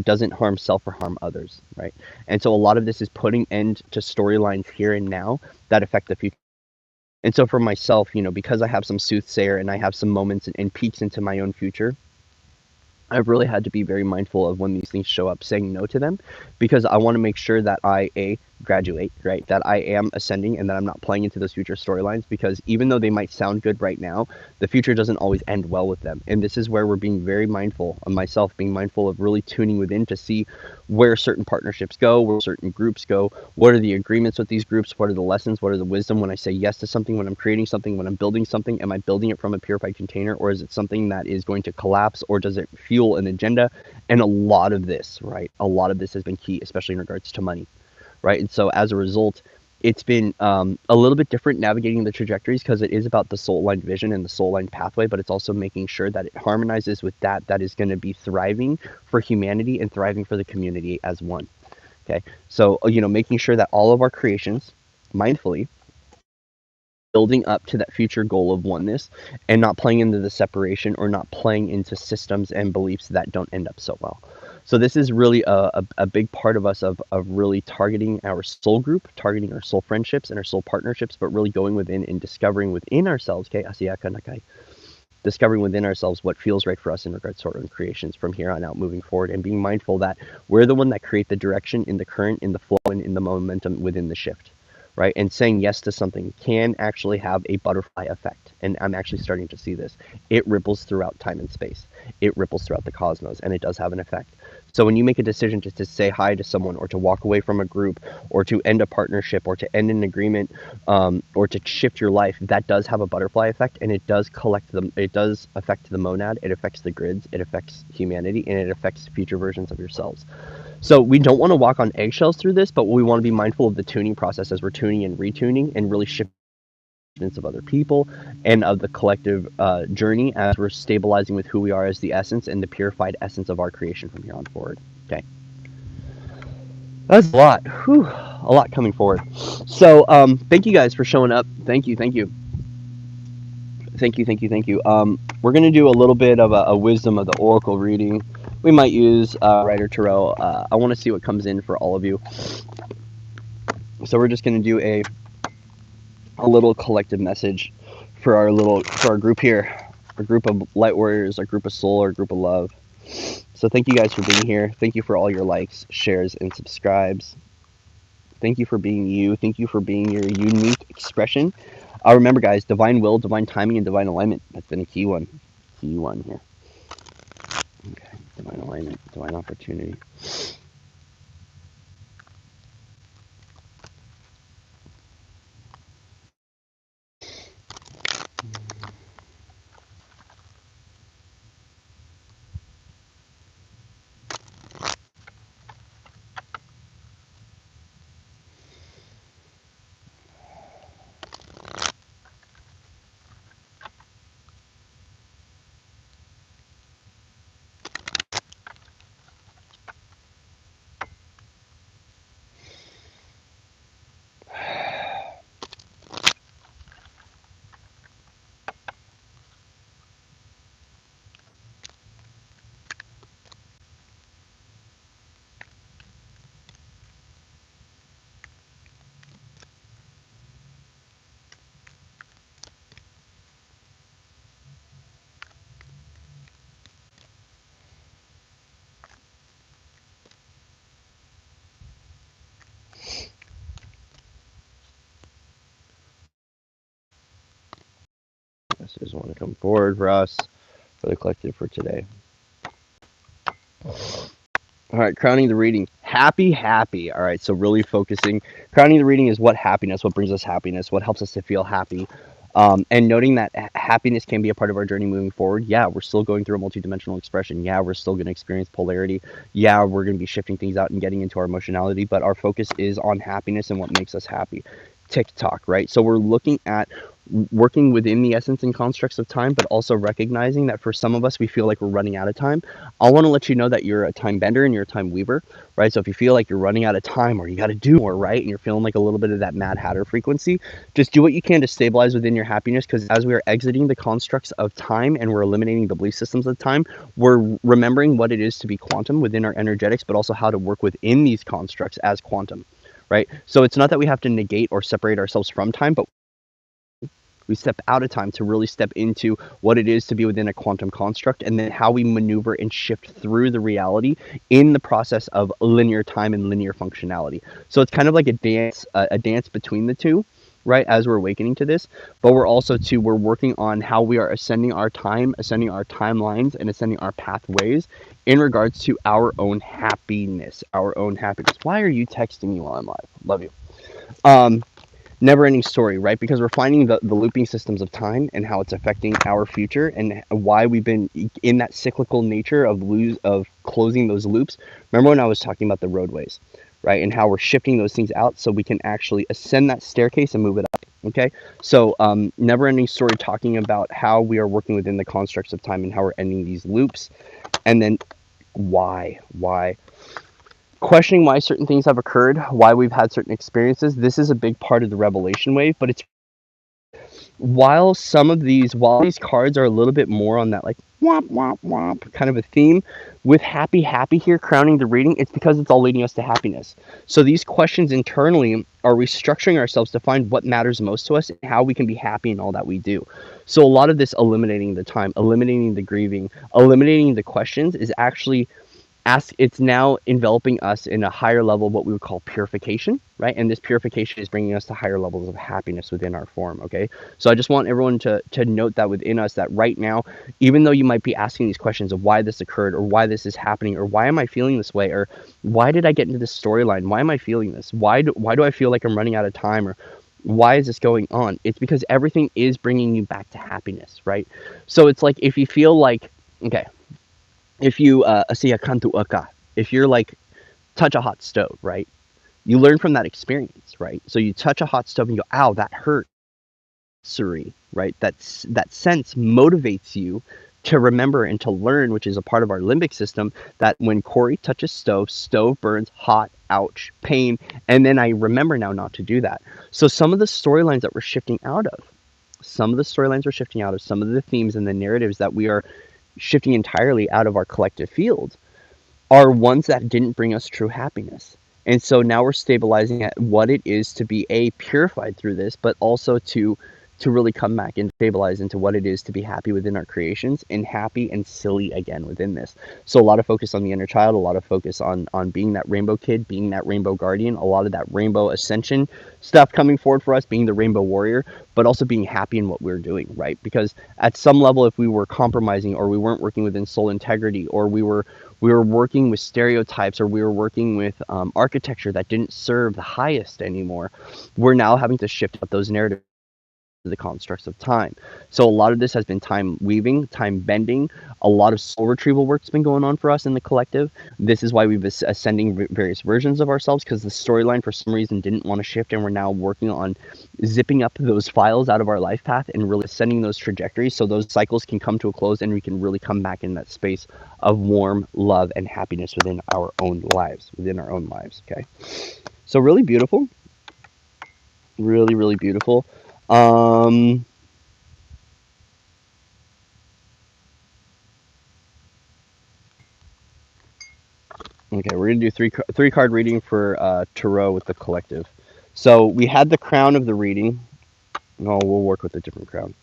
doesn't harm self or harm others, right? And so a lot of this is putting end to storylines here and now that affect the future. And so for myself, because I have some soothsayer and I have some moments and peeks into my own future, I've really had to be very mindful of when these things show up, saying no to them, because I want to make sure that I graduate, right? That I am ascending and that I'm not playing into those future storylines, because even though they might sound good right now, the future doesn't always end well with them. And this is where we're being very mindful of myself, being mindful of really tuning within to see where certain partnerships go, where certain groups go, what are the agreements with these groups, what are the lessons, what are the wisdom when I say yes to something, when I'm creating something, when I'm building something. Am I building it from a purified container, or is it something that is going to collapse, or does it fuel an agenda? And a lot of this, right? A lot of this has been key, especially in regards to money, right? And so as a result, it's been a little bit different navigating the trajectories, because it is about the soul aligned vision and the soul aligned pathway, but it's also making sure that it harmonizes with that is going to be thriving for humanity and thriving for the community as one. Okay, so making sure that all of our creations, mindfully, building up to that future goal of oneness, and not playing into the separation or not playing into systems and beliefs that don't end up so well. So this is really a big part of us of really targeting our soul group, targeting our soul friendships and our soul partnerships, but really going within and discovering within ourselves, okay, Asiyaka Nakai, discovering within ourselves what feels right for us in regards to our own creations from here on out moving forward, and being mindful that we're the one that create the direction in the current, in the flow, and in the momentum within the shift, right? And saying yes to something can actually have a butterfly effect. And I'm actually starting to see this. It ripples throughout time and space. It ripples throughout the cosmos, and it does have an effect. So when you make a decision to say hi to someone, or to walk away from a group, or to end a partnership, or to end an agreement, or to shift your life, that does have a butterfly effect, and it does collect them. It does affect the monad. It affects the grids. It affects humanity, and it affects future versions of yourselves. So we don't want to walk on eggshells through this, but we want to be mindful of the tuning process as we're tuning and retuning, and really shifting of other people and of the collective journey as we're stabilizing with who we are as the essence and the purified essence of our creation from here on forward. Okay, that's a lot. Whew, a lot coming forward. So thank you guys for showing up. Thank you, thank you, thank you, thank you, thank you. We're gonna do a little bit of a wisdom of the oracle reading. We might use Rider Tarot. I want to see what comes in for all of you. So we're just gonna do a little collective message for our group here, our group of light warriors, our group of soul, our group of love. So thank you guys for being here. Thank you for all your likes, shares, and subscribes. Thank you for being you. Thank you for being your unique expression. Remember, guys, divine will, divine timing, and divine alignment. That's been a key one. Key one here. Okay, divine alignment, divine opportunity. messages want to come forward for us, for the collective for today. All right, crowning the reading. Happy, happy. All right, so really focusing. Crowning the reading is what brings us happiness, what helps us to feel happy. And noting that happiness can be a part of our journey moving forward. Yeah, we're still going through a multidimensional expression. Yeah, we're still going to experience polarity. Yeah, we're going to be shifting things out and getting into our emotionality, but our focus is on happiness and what makes us happy. TikTok, right? So we're looking at working within the essence and constructs of time, but also recognizing that for some of us, we feel like we're running out of time. I want to let you know that you're a time bender and you're a time weaver, right? So if you feel like you're running out of time or you got to do more, right? And you're feeling like a little bit of that Mad Hatter frequency, just do what you can to stabilize within your happiness, because as we are exiting the constructs of time and we're eliminating the belief systems of time, we're remembering what it is to be quantum within our energetics, but also how to work within these constructs as quantum. Right? So it's not that we have to negate or separate ourselves from time, but we step out of time to really step into what it is to be within a quantum construct, and then how we maneuver and shift through the reality in the process of linear time and linear functionality. So it's kind of like a dance between the two, right, as we're awakening to this. But we're also we're working on how we are ascending our time, ascending our timelines, and ascending our pathways in regards to our own happiness. Why are you texting me while I'm live? Love you. Never ending story, right? Because we're finding the looping systems of time and how it's affecting our future, and why we've been in that cyclical nature of closing those loops. Remember when I was talking about the roadways, right? And how we're shifting those things out so we can actually ascend that staircase and move it up. Okay, so never ending story, talking about how we are working within the constructs of time and how we're ending these loops. And then why questioning why certain things have occurred, why we've had certain experiences. This is a big part of the revelation wave, but it's while these cards are a little bit more on that like womp womp womp kind of a theme, with happy here crowning the reading, it's because it's all leading us to happiness. So these questions internally are restructuring ourselves to find what matters most to us and how we can be happy in all that we do. So a lot of this eliminating the time, eliminating the grieving, eliminating the questions is actually it's now enveloping us in a higher level of what we would call purification, right? And this purification is bringing us to higher levels of happiness within our form, okay? So I just want everyone to note that within us, that right now, even though you might be asking these questions of why this occurred, or why this is happening, or why am I feeling this way, or why did I get into this storyline, why am I feeling this, why do I feel like I'm running out of time, or why is this going on? It's because everything is bringing you back to happiness, right? So it's like, if you feel like, okay, if you if you're like touch a hot stove, right? You learn from that experience, right? So you touch a hot stove and you go, ow, that hurt. Right? That sense motivates you to remember and to learn, which is a part of our limbic system, that when Corey touches stove burns, hot, ouch, pain, and then I remember now not to do that. So some of the storylines that we're shifting out of, some of the themes and the narratives that we are shifting entirely out of our collective field are ones that didn't bring us true happiness. And so now we're stabilizing at what it is to be purified through this, but also to really come back and stabilize into what it is to be happy within our creations, and happy and silly again within this. So a lot of focus on the inner child, a lot of focus on being that rainbow kid, being that rainbow guardian, a lot of that rainbow ascension stuff coming forward for us, being the rainbow warrior, but also being happy in what we're doing, right? Because at some level, if we were compromising, or we weren't working within soul integrity, or we were working with stereotypes, or we were working with architecture that didn't serve the highest anymore, we're now having to shift up those narratives, the constructs of time. So a lot of this has been time weaving, time bending. A lot of soul retrieval work's been going on for us in the collective. This is why we've been ascending various versions of ourselves, because the storyline for some reason didn't want to shift, and we're now working on zipping up those files out of our life path and really ascending those trajectories so those cycles can come to a close and we can really come back in that space of warm love and happiness within our own lives, okay? So really beautiful. Really, really beautiful. Okay, we're gonna do three card reading for tarot with the collective. So we had the crown of the reading. No, we'll work with a different crown.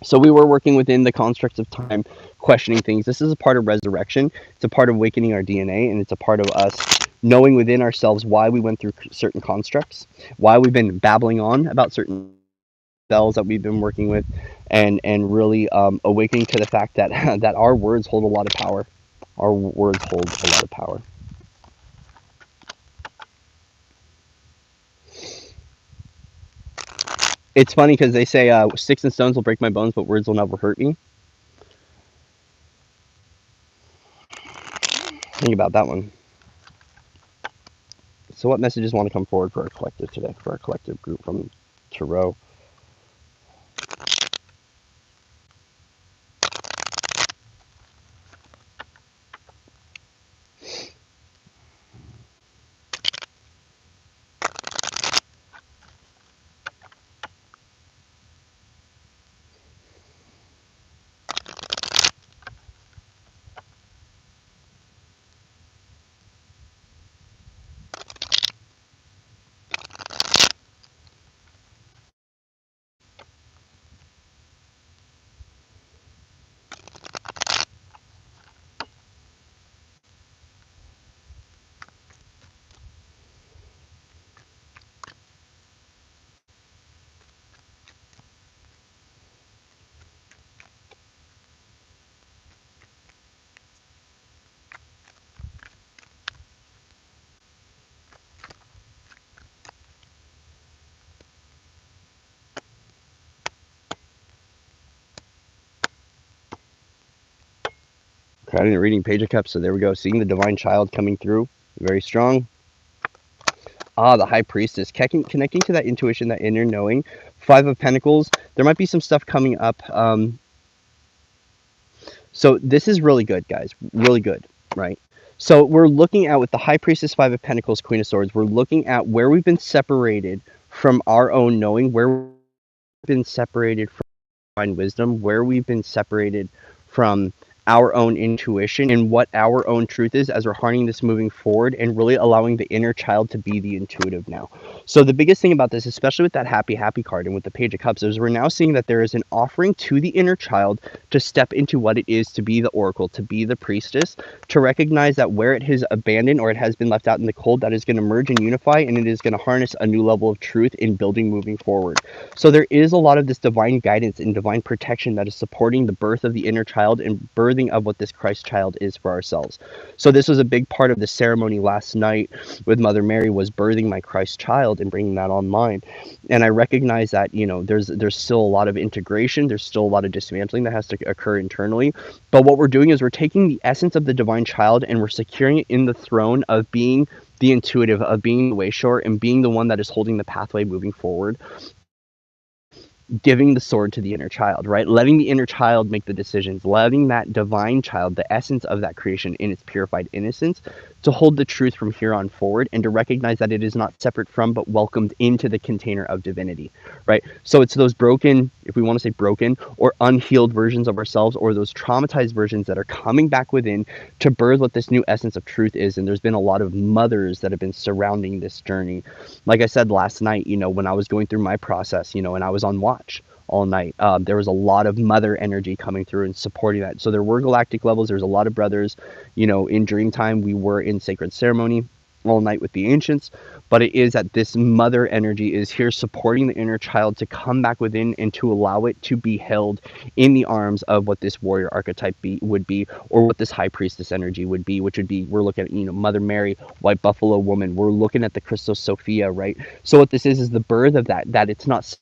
So we were working within the constructs of time, questioning things. This is a part of resurrection. It's a part of awakening our DNA, and it's a part of us knowing within ourselves why we went through certain constructs, why we've been babbling on about certain cells that we've been working with, and really awakening to the fact that that our words hold a lot of power. Our words hold a lot of power. It's funny because they say sticks and stones will break my bones, but words will never hurt me. Think about that one. So, what messages want to come forward for our collective today, for our collective group from Tarot? Crowding and reading Page of Cups. So there we go. Seeing the divine child coming through. Very strong. The High Priestess. Connecting to that intuition, that inner knowing. Five of Pentacles. There might be some stuff coming up. So this is really good, guys. Really good, right? So we're looking at, with the High Priestess, Five of Pentacles, Queen of Swords, we're looking at where we've been separated from our own knowing, where we've been separated from divine wisdom, where we've been separated from our own intuition and what our own truth is as we're harnessing this moving forward and really allowing the inner child to be the intuitive now. So the biggest thing about this, especially with that happy card and with the Page of Cups, is we're now seeing that there is an offering to the inner child to step into what it is to be the oracle, to be the priestess, to recognize that where it has abandoned or it has been left out in the cold, that is going to merge and unify, and it is going to harness a new level of truth in building moving forward. So there is a lot of this divine guidance and divine protection that is supporting the birth of the inner child and birthing of what this Christ child is for ourselves. So this was a big part of the ceremony last night with Mother Mary, was birthing my Christ child and bringing that online. And I recognize that, you know, there's still a lot of integration, there's still a lot of dismantling that has to occur internally. But what we're doing is we're taking the essence of the divine child and we're securing it in the throne of being the intuitive, of being the way short and being the one that is holding the pathway moving forward, giving the sword to the inner child, right? Letting the inner child make the decisions, letting that divine child, the essence of that creation in its purified innocence, to hold the truth from here on forward and to recognize that it is not separate from but welcomed into the container of divinity, right? So it's those broken, if we want to say broken or unhealed versions of ourselves, or those traumatized versions that are coming back within to birth what this new essence of truth is. And there's been a lot of mothers that have been surrounding this journey. Like I said last night, you know, when I was going through my process, you know, and I was on watch all night, there was a lot of mother energy coming through and supporting that. So there were galactic levels. There's a lot of brothers, you know, in dream time. We were in sacred ceremony all night with the ancients, but it is that this mother energy is here supporting the inner child to come back within and to allow it to be held in the arms of what this warrior archetype would be, or what this high priestess energy would be, which would be, we're looking at, you know, Mother Mary, white buffalo woman, we're looking at the Christos Sophia, right? So what this is the birth of that it's not,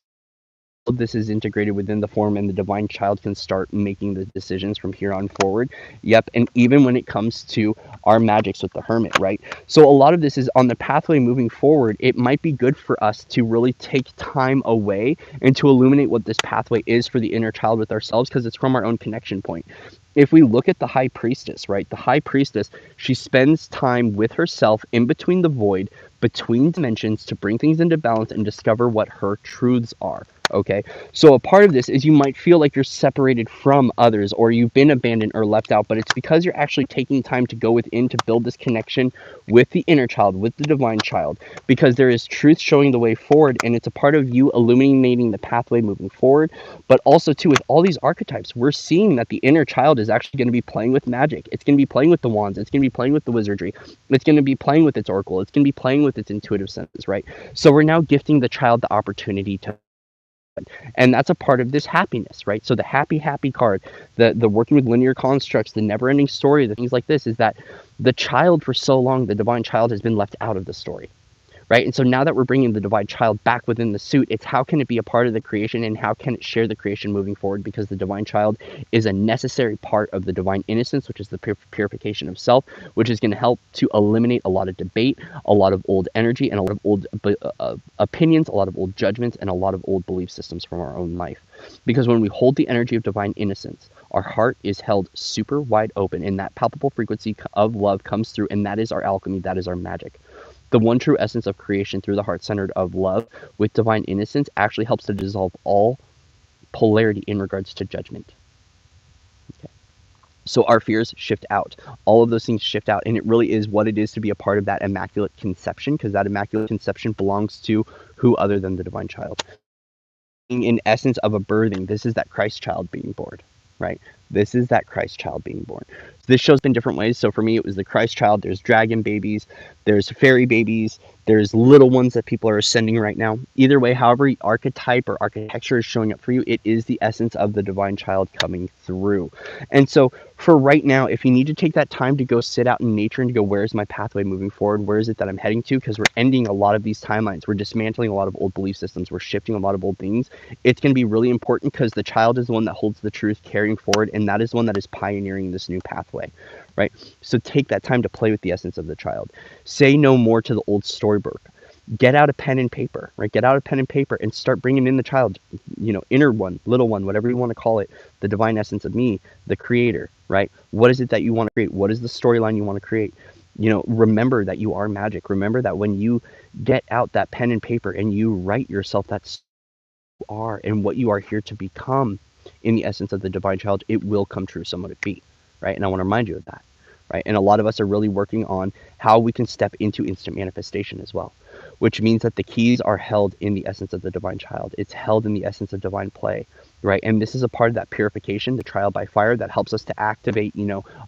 this is integrated within the form, and the divine child can start making the decisions from here on forward. Yep. And even when it comes to our magics with the hermit, right? So a lot of this is on the pathway moving forward. It might be good for us to really take time away and to illuminate what this pathway is for the inner child with ourselves, because it's from our own connection point. If we look at the high priestess, right? The high priestess, she spends time with herself in between the void, between dimensions, to bring things into balance and discover what her truths are. Okay, so a part of this is you might feel like you're separated from others, or you've been abandoned or left out, but it's because you're actually taking time to go within to build this connection with the inner child, with the divine child, because there is truth showing the way forward, and it's a part of you illuminating the pathway moving forward. But also too, with all these archetypes, we're seeing that the inner child is actually going to be playing with magic. It's going to be playing with the wands. It's going to be playing with the wizardry. It's going to be playing with its oracle. It's going to be playing with its intuitive senses, right? So we're now gifting the child the opportunity to And that's a part of this happiness, right? So the happy card, the working with linear constructs, the never ending story, the things like this, is that the child, for so long, the divine child, has been left out of the story, right? And so now that we're bringing the divine child back within the suit, it's how can it be a part of the creation, and how can it share the creation moving forward? Because the divine child is a necessary part of the divine innocence, which is the purification of self, which is going to help to eliminate a lot of debate, a lot of old energy, and a lot of old opinions, a lot of old judgments, and a lot of old belief systems from our own life. Because when we hold the energy of divine innocence, our heart is held super wide open, and that palpable frequency of love comes through, and that is our alchemy, that is our magic. The one true essence of creation through the heart centered of love with divine innocence actually helps to dissolve all polarity in regards to judgment. Okay. So our fears shift out. All of those things shift out, and it really is what it is to be a part of that immaculate conception, because that immaculate conception belongs to who other than the divine child. In essence of a birthing, this is that Christ child being born, right? This is that Christ child being born. This show's been different ways. So for me, it was the Christ child. There's dragon babies, there's fairy babies, there's little ones that people are ascending right now. Either way, however archetype or architecture is showing up for you, it is the essence of the divine child coming through. And so for right now, if you need to take that time to go sit out in nature and to go, where's my pathway moving forward? Where is it that I'm heading to? Because we're ending a lot of these timelines. We're dismantling a lot of old belief systems. We're shifting a lot of old things. It's going to be really important, because the child is the one that holds the truth carrying forward, and that is the one that is pioneering this new pathway, right? So take that time to play with the essence of the child. Say no more to the old storybook. Get out a pen and paper, right? Get out a pen and paper and start bringing in the child, inner one, little one, whatever you want to call it, the divine essence of me, the creator, right? What is it that you want to create? What is the storyline you want to create? Remember that you are magic. Remember that when you get out that pen and paper and you write yourself that you are and what you are here to become in the essence of the divine child, it will come true, so let it be, right? And I want to remind you of that, right? And a lot of us are really working on how we can step into instant manifestation as well, which means that the keys are held in the essence of the divine child. It's held in the essence of divine play, right? And this is a part of that purification, the trial by fire, that helps us to activate,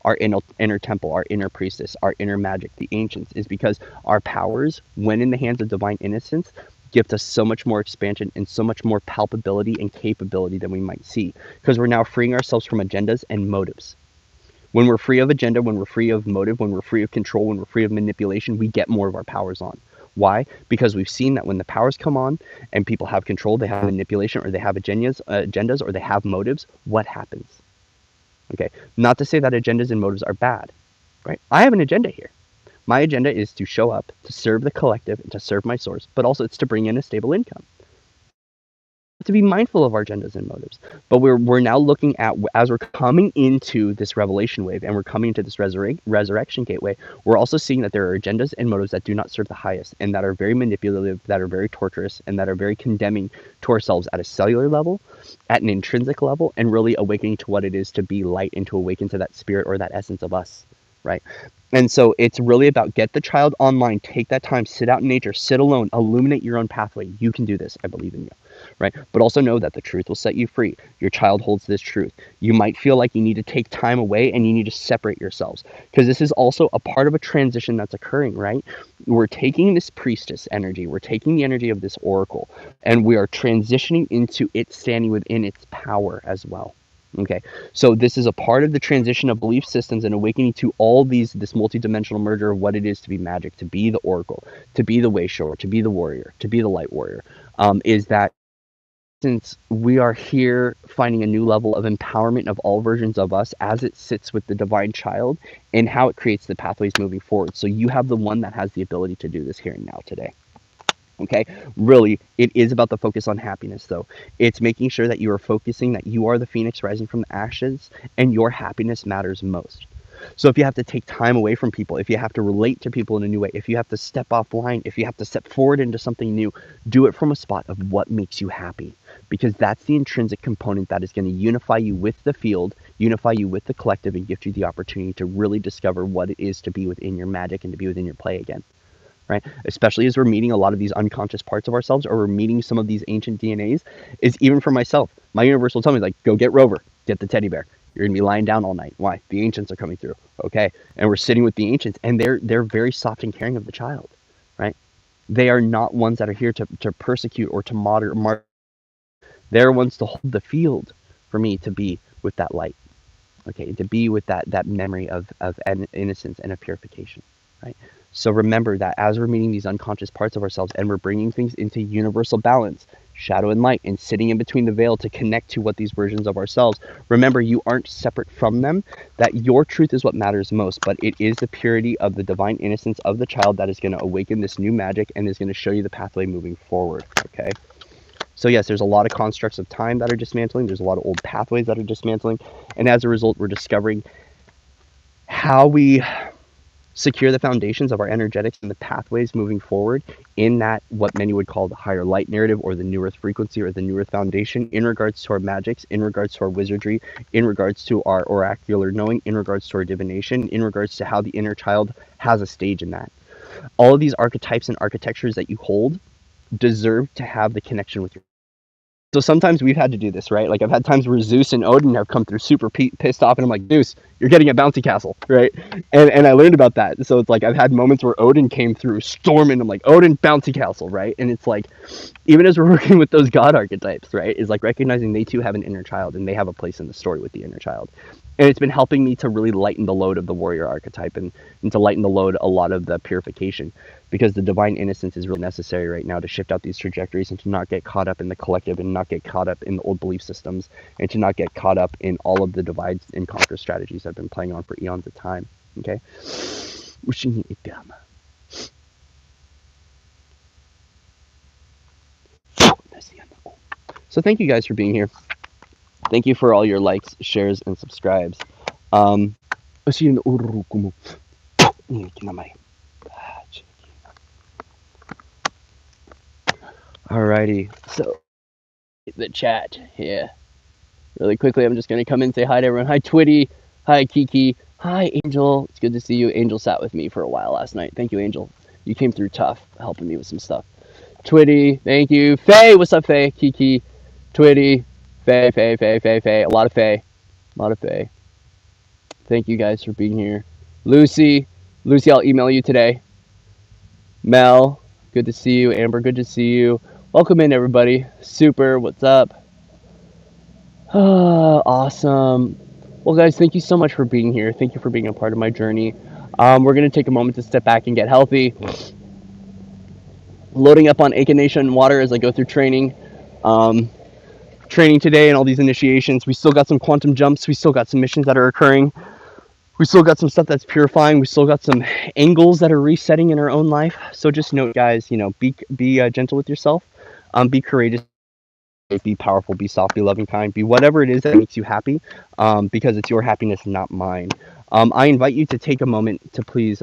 our inner temple, our inner priestess, our inner magic, the ancients, is because our powers, when in the hands of divine innocence, gives us so much more expansion and so much more palpability and capability than we might see, because we're now freeing ourselves from agendas and motives. When we're free of agenda, when we're free of motive, when we're free of control, when we're free of manipulation, we get more of our powers on. Why? Because we've seen that when the powers come on and people have control, they have manipulation, or they have agendas, or they have motives, what happens? Okay, not to say that agendas and motives are bad, right? I have an agenda here. My agenda is to show up, to serve the collective, and to serve my source, but also it's to bring in a stable income. To be mindful of our agendas and motives. But we're now looking at, as we're coming into this revelation wave and we're coming into this resurrection gateway, we're also seeing that there are agendas and motives that do not serve the highest, and that are very manipulative, that are very torturous, and that are very condemning to ourselves at a cellular level, at an intrinsic level, and really awakening to what it is to be light and to awaken to that spirit or that essence of us, right? And so it's really about, get the child online, take that time, sit out in nature, sit alone, illuminate your own pathway. You can do this. I believe in you, right? But also know that the truth will set you free. Your child holds this truth. You might feel like you need to take time away and you need to separate yourselves, because this is also a part of a transition that's occurring, right? We're taking this priestess energy, we're taking the energy of this oracle, and we are transitioning into it standing within its power as well. Okay, so this is a part of the transition of belief systems and awakening to all this multidimensional merger of what it is to be magic, to be the oracle, to be the way shower, to be the warrior, to be the light warrior. Is that since we are here finding a new level of empowerment of all versions of us as it sits with the divine child, and how it creates the pathways moving forward. So you have the one that has the ability to do this here and now today. Okay, really, it is about the focus on happiness, though. It's making sure that you are focusing that you are the phoenix rising from the ashes, and your happiness matters most. So if you have to take time away from people, if you have to relate to people in a new way, if you have to step offline, if you have to step forward into something new, do it from a spot of what makes you happy, because that's the intrinsic component that is going to unify you with the field, unify you with the collective, and give you the opportunity to really discover what it is to be within your magic and to be within your play again. Right? Especially as we're meeting a lot of these unconscious parts of ourselves, or we're meeting some of these ancient DNAs, is even for myself. My universe will tell me, like, go get Rover, get the teddy bear. You're gonna be lying down all night. Why? The ancients are coming through. Okay. And we're sitting with the ancients, and they're very soft and caring of the child, right? They are not ones that are here to persecute or to martyr. They're ones to hold the field for me to be with that light. Okay, to be with that memory of innocence and of purification, right? So remember that as we're meeting these unconscious parts of ourselves and we're bringing things into universal balance, shadow and light, and sitting in between the veil to connect to what these versions of ourselves, remember you aren't separate from them, that your truth is what matters most, but it is the purity of the divine innocence of the child that is going to awaken this new magic and is going to show you the pathway moving forward, okay? So yes, there's a lot of constructs of time that are dismantling. There's a lot of old pathways that are dismantling. And as a result, we're discovering how we secure the foundations of our energetics and the pathways moving forward in that what many would call the higher light narrative or the new earth frequency or the new earth foundation in regards to our magics, in regards to our wizardry, in regards to our oracular knowing, in regards to our divination, in regards to how the inner child has a stage in that. All of these archetypes and architectures that you hold deserve to have the connection with your. So sometimes we've had to do this, right? Like I've had times where Zeus and Odin have come through super pissed off, and I'm like, Zeus, you're getting a bouncy castle, right? And I learned about that. So it's like I've had moments where Odin came through storming. I'm like, Odin, bouncy castle, right? And it's like, even as we're working with those god archetypes, right, is like recognizing they too have an inner child and they have a place in the story with the inner child. And it's been helping me to really lighten the load of the warrior archetype and to lighten the load a lot of the purification, because the divine innocence is really necessary right now to shift out these trajectories and to not get caught up in the collective and not get caught up in the old belief systems and to not get caught up in all of the divide and conquer strategies I've been playing on for eons of time. Okay? So thank you guys for being here. Thank you for all your likes, shares, and subscribes. Alrighty, so the chat here. Really quickly, I'm just going to come in and say hi to everyone. Hi, Twitty. Hi, Kiki. Hi, Angel. It's good to see you. Angel sat with me for a while last night. Thank you, Angel. You came through tough, helping me with some stuff. Twitty, thank you. Faye, what's up, Faye? Kiki, Twitty, Faye, Faye, Faye, Faye, Faye. A lot of Faye. A lot of Faye. Thank you guys for being here. Lucy, I'll email you today. Mel, good to see you. Amber, good to see you. Welcome in, everybody. Super, what's up? Awesome. Well, guys, thank you so much for being here. Thank you for being a part of my journey. We're going to take a moment to step back and get healthy. Loading up on Echinacea water as I go through training. Training today and all these initiations. We still got some quantum jumps. We still got some missions that are occurring. We still got some stuff that's purifying. We still got some angles that are resetting in our own life. So just note, guys, be gentle with yourself. Be courageous. Be powerful, be soft, be loving, kind, be whatever it is that makes you happy, because it's your happiness, not mine. I invite you to take a moment to please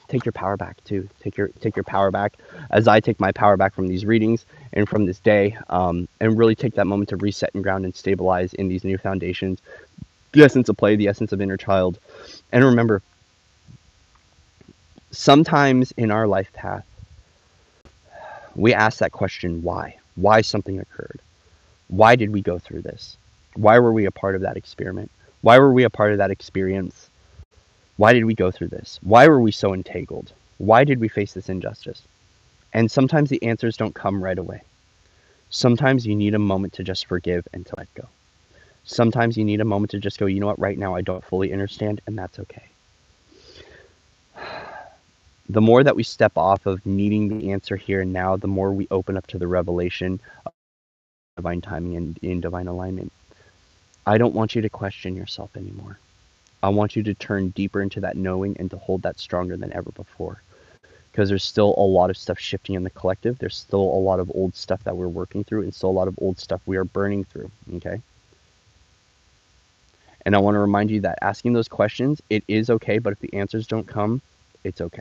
take your power back too. Take your power back as I take my power back from these readings and from this day, and really take that moment to reset and ground and stabilize in these new foundations, the essence of play, the essence of inner child. And remember, sometimes in our life path, we ask that question, why something occurred. Why did we go through this? Why were we a part of that experiment? Why were we a part of that experience? Why did we go through this? Why were we so entangled? Why did we face this injustice? And sometimes the answers don't come right away. Sometimes you need a moment to just forgive and to let go. Sometimes you need a moment to just go, you know what, right now I don't fully understand, and that's okay. The more that we step off of needing the answer here and now, the more we open up to the revelation of divine timing and in divine alignment. I don't want you to question yourself anymore. I want you to turn deeper into that knowing and to hold that stronger than ever before. Because there's still a lot of stuff shifting in the collective. There's still a lot of old stuff that we're working through and still a lot of old stuff we are burning through, okay? And I want to remind you that asking those questions, it is okay, but if the answers don't come, it's okay.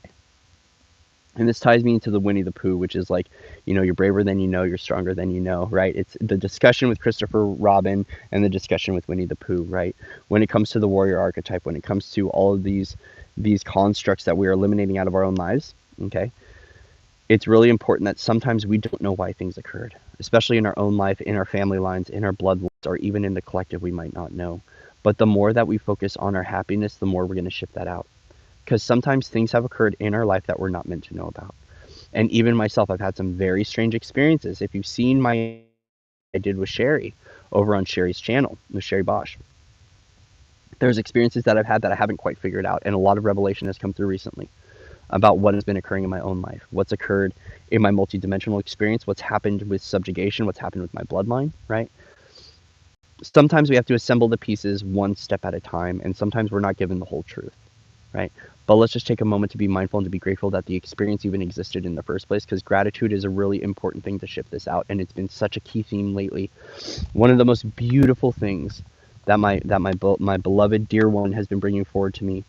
And this ties me into the Winnie the Pooh, which is like, you're braver than you know, you're stronger than you know, right? It's the discussion with Christopher Robin and the discussion with Winnie the Pooh, right? When it comes to the warrior archetype, when it comes to all of these constructs that we are eliminating out of our own lives, okay? It's really important that sometimes we don't know why things occurred, especially in our own life, in our family lines, in our bloodlines, or even in the collective, we might not know. But the more that we focus on our happiness, the more we're going to shift that out. Because sometimes things have occurred in our life that we're not meant to know about. And even myself, I've had some very strange experiences. If you've seen my I did with Sherry over on Sherry's channel, with Sherry Bosch. There's experiences that I've had that I haven't quite figured out, and a lot of revelation has come through recently about what has been occurring in my own life, what's occurred in my multidimensional experience, what's happened with subjugation, what's happened with my bloodline, right? Sometimes we have to assemble the pieces one step at a time, and sometimes we're not given the whole truth, right? But let's just take a moment to be mindful and to be grateful that the experience even existed in the first place, because gratitude is a really important thing to shift this out, and it's been such a key theme lately. One of the most beautiful things that my beloved dear one has been bringing forward to me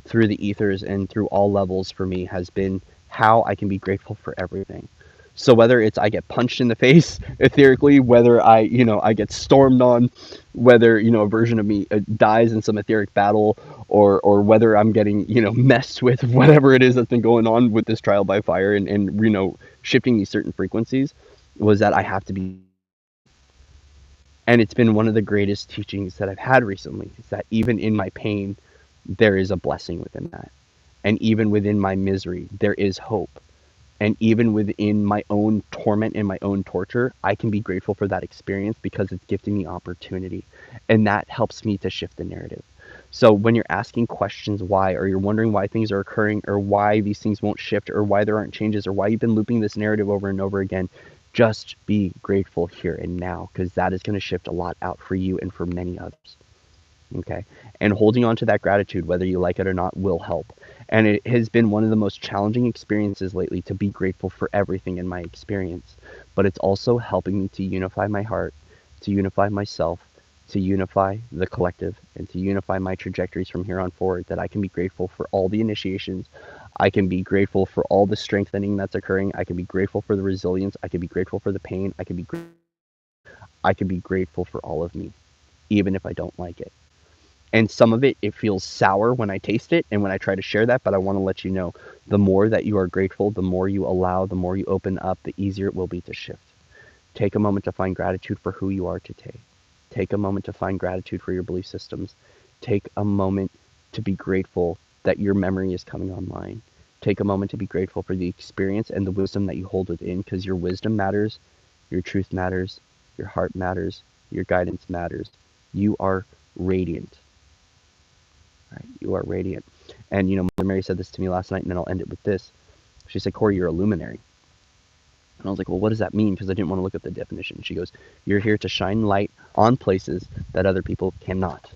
through the ethers and through all levels for me has been how I can be grateful for everything. So whether it's I get punched in the face etherically, whether I get stormed on, whether a version of me dies in some etheric battle, or whether I'm getting messed with, whatever it is that's been going on with this trial by fire, and shifting these certain frequencies, was that I have to be. And it's been one of the greatest teachings that I've had recently, is that even in my pain, there is a blessing within that. And even within my misery, there is hope. And even within my own torment and my own torture, I can be grateful for that experience because it's gifting me opportunity. And that helps me to shift the narrative. So when you're asking questions why, or you're wondering why things are occurring, or why these things won't shift, or why there aren't changes, or why you've been looping this narrative over and over again, just be grateful here and now, because that is going to shift a lot out for you and for many others. Okay. And holding on to that gratitude, whether you like it or not, will help. And it has been one of the most challenging experiences lately to be grateful for everything in my experience. But it's also helping me to unify my heart, to unify myself, to unify the collective, and to unify my trajectories from here on forward, that I can be grateful for all the initiations. I can be grateful for all the strengthening that's occurring. I can be grateful for the resilience. I can be grateful for the pain. I can be grateful for all of me, even if I don't like it. And some of it feels sour when I taste it and when I try to share that, but I want to let you know, the more that you are grateful, the more you allow, the more you open up, the easier it will be to shift. Take a moment to find gratitude for who you are today. Take a moment to find gratitude for your belief systems. Take a moment to be grateful that your memory is coming online. Take a moment to be grateful for the experience and the wisdom that you hold within, because your wisdom matters, your truth matters, your heart matters, your guidance matters. You are radiant. Right? You are radiant. And Mother Mary said this to me last night, and then I'll end it with this. She said, Corey, you're a luminary. And I was like, well, what does that mean? Because I didn't want to look up the definition. She goes, you're here to shine light on places that other people cannot.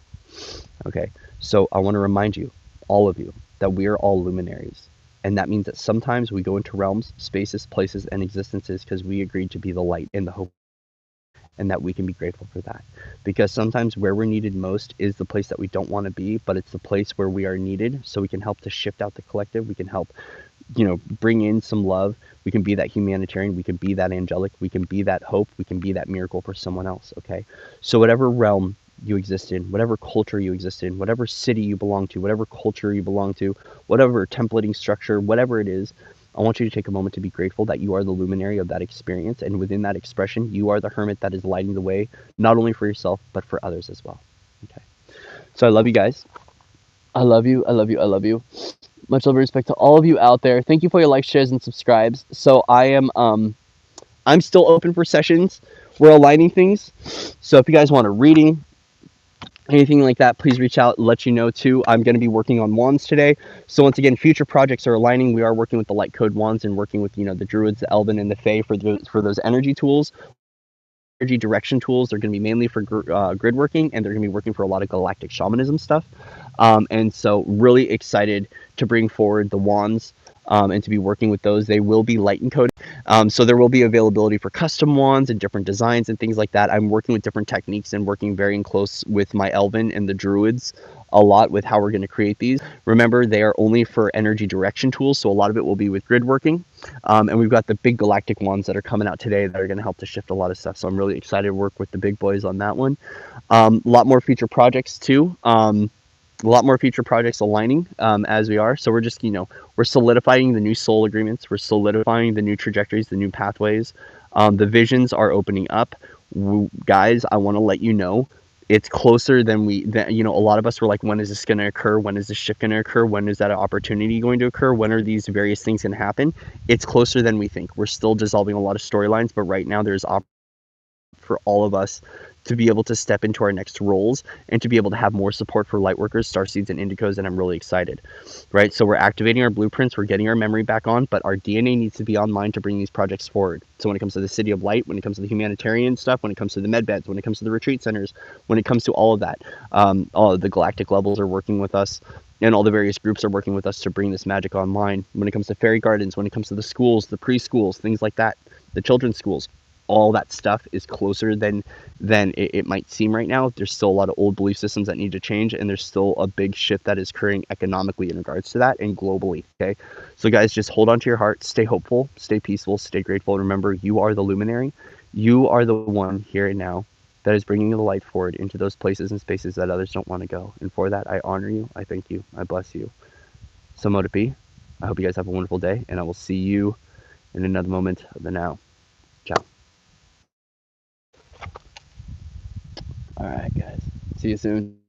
Okay, so I want to remind you, all of you, that we are all luminaries. And that means that sometimes we go into realms, spaces, places, and existences because we agreed to be the light in the hope, and that we can be grateful for that. Because sometimes where we're needed most is the place that we don't want to be, but it's the place where we are needed, so we can help to shift out the collective. We can help bring in some love. We can be that humanitarian. We can be that angelic. We can be that hope. We can be that miracle for someone else. Okay, so whatever realm you exist in, whatever culture you exist in, whatever city you belong to, whatever culture you belong to, whatever templating structure, whatever it is, I want you to take a moment to be grateful that you are the luminary of that experience, and within that expression, you are the hermit that is lighting the way, not only for yourself, but for others as well. Okay, so I love you guys. I love you. I love you. I love you. Much love and respect to all of you out there. Thank you for your likes, shares, and subscribes. So I'm still open for sessions. We're aligning things. So if you guys want a reading, anything like that, please reach out. Let you know too. I'm going to be working on wands today. So once again, future projects are aligning. We are working with the light code wands and working with the druids, the elven, and the fae for those energy tools. Energy direction tools. They're going to be mainly for grid working, and they're going to be working for a lot of galactic shamanism stuff. And so really excited to bring forward the wands and to be working with those. They will be light encoded. So there will be availability for custom wands and different designs and things like that. I'm working with different techniques and working very close with my elven and the druids a lot with how we're going to create these. Remember, they are only for energy direction tools, so a lot of it will be with grid working. And we've got the big galactic ones that are coming out today that are going to help to shift a lot of stuff. So I'm really excited to work with the big boys on that one. A lot more future projects too. A lot more future projects aligning as we are. So we're just, we're solidifying the new soul agreements. We're solidifying the new trajectories, the new pathways. The visions are opening up. Guys, I want to let you know, it's closer than a lot of us were like, when is this going to occur? When is this shift going to occur? When is that opportunity going to occur? When are these various things going to happen? It's closer than we think. We're still dissolving a lot of storylines, but right now there's for all of us to be able to step into our next roles and to be able to have more support for lightworkers, starseeds, and indicos, and I'm really excited, right? So we're activating our blueprints, we're getting our memory back on, but our DNA needs to be online to bring these projects forward. So when it comes to the City of Light, when it comes to the humanitarian stuff, when it comes to the med beds, when it comes to the retreat centers, when it comes to all of that, all of the galactic levels are working with us, and all the various groups are working with us to bring this magic online. When it comes to fairy gardens, when it comes to the schools, the preschools, things like that, the children's schools, all that stuff is closer than it might seem right now. There's still a lot of old belief systems that need to change, and there's still a big shift that is occurring economically in regards to that and globally. Okay, so guys, just hold on to your heart, stay hopeful, stay peaceful, stay grateful. Remember, you are the luminary. You are the one here and now that is bringing the light forward into those places and spaces that others don't want to go. And for that, I honor you. I thank you. I bless you. So mote it be. I hope you guys have a wonderful day, and I will see you in another moment of the now. Ciao. All right, guys. See you soon.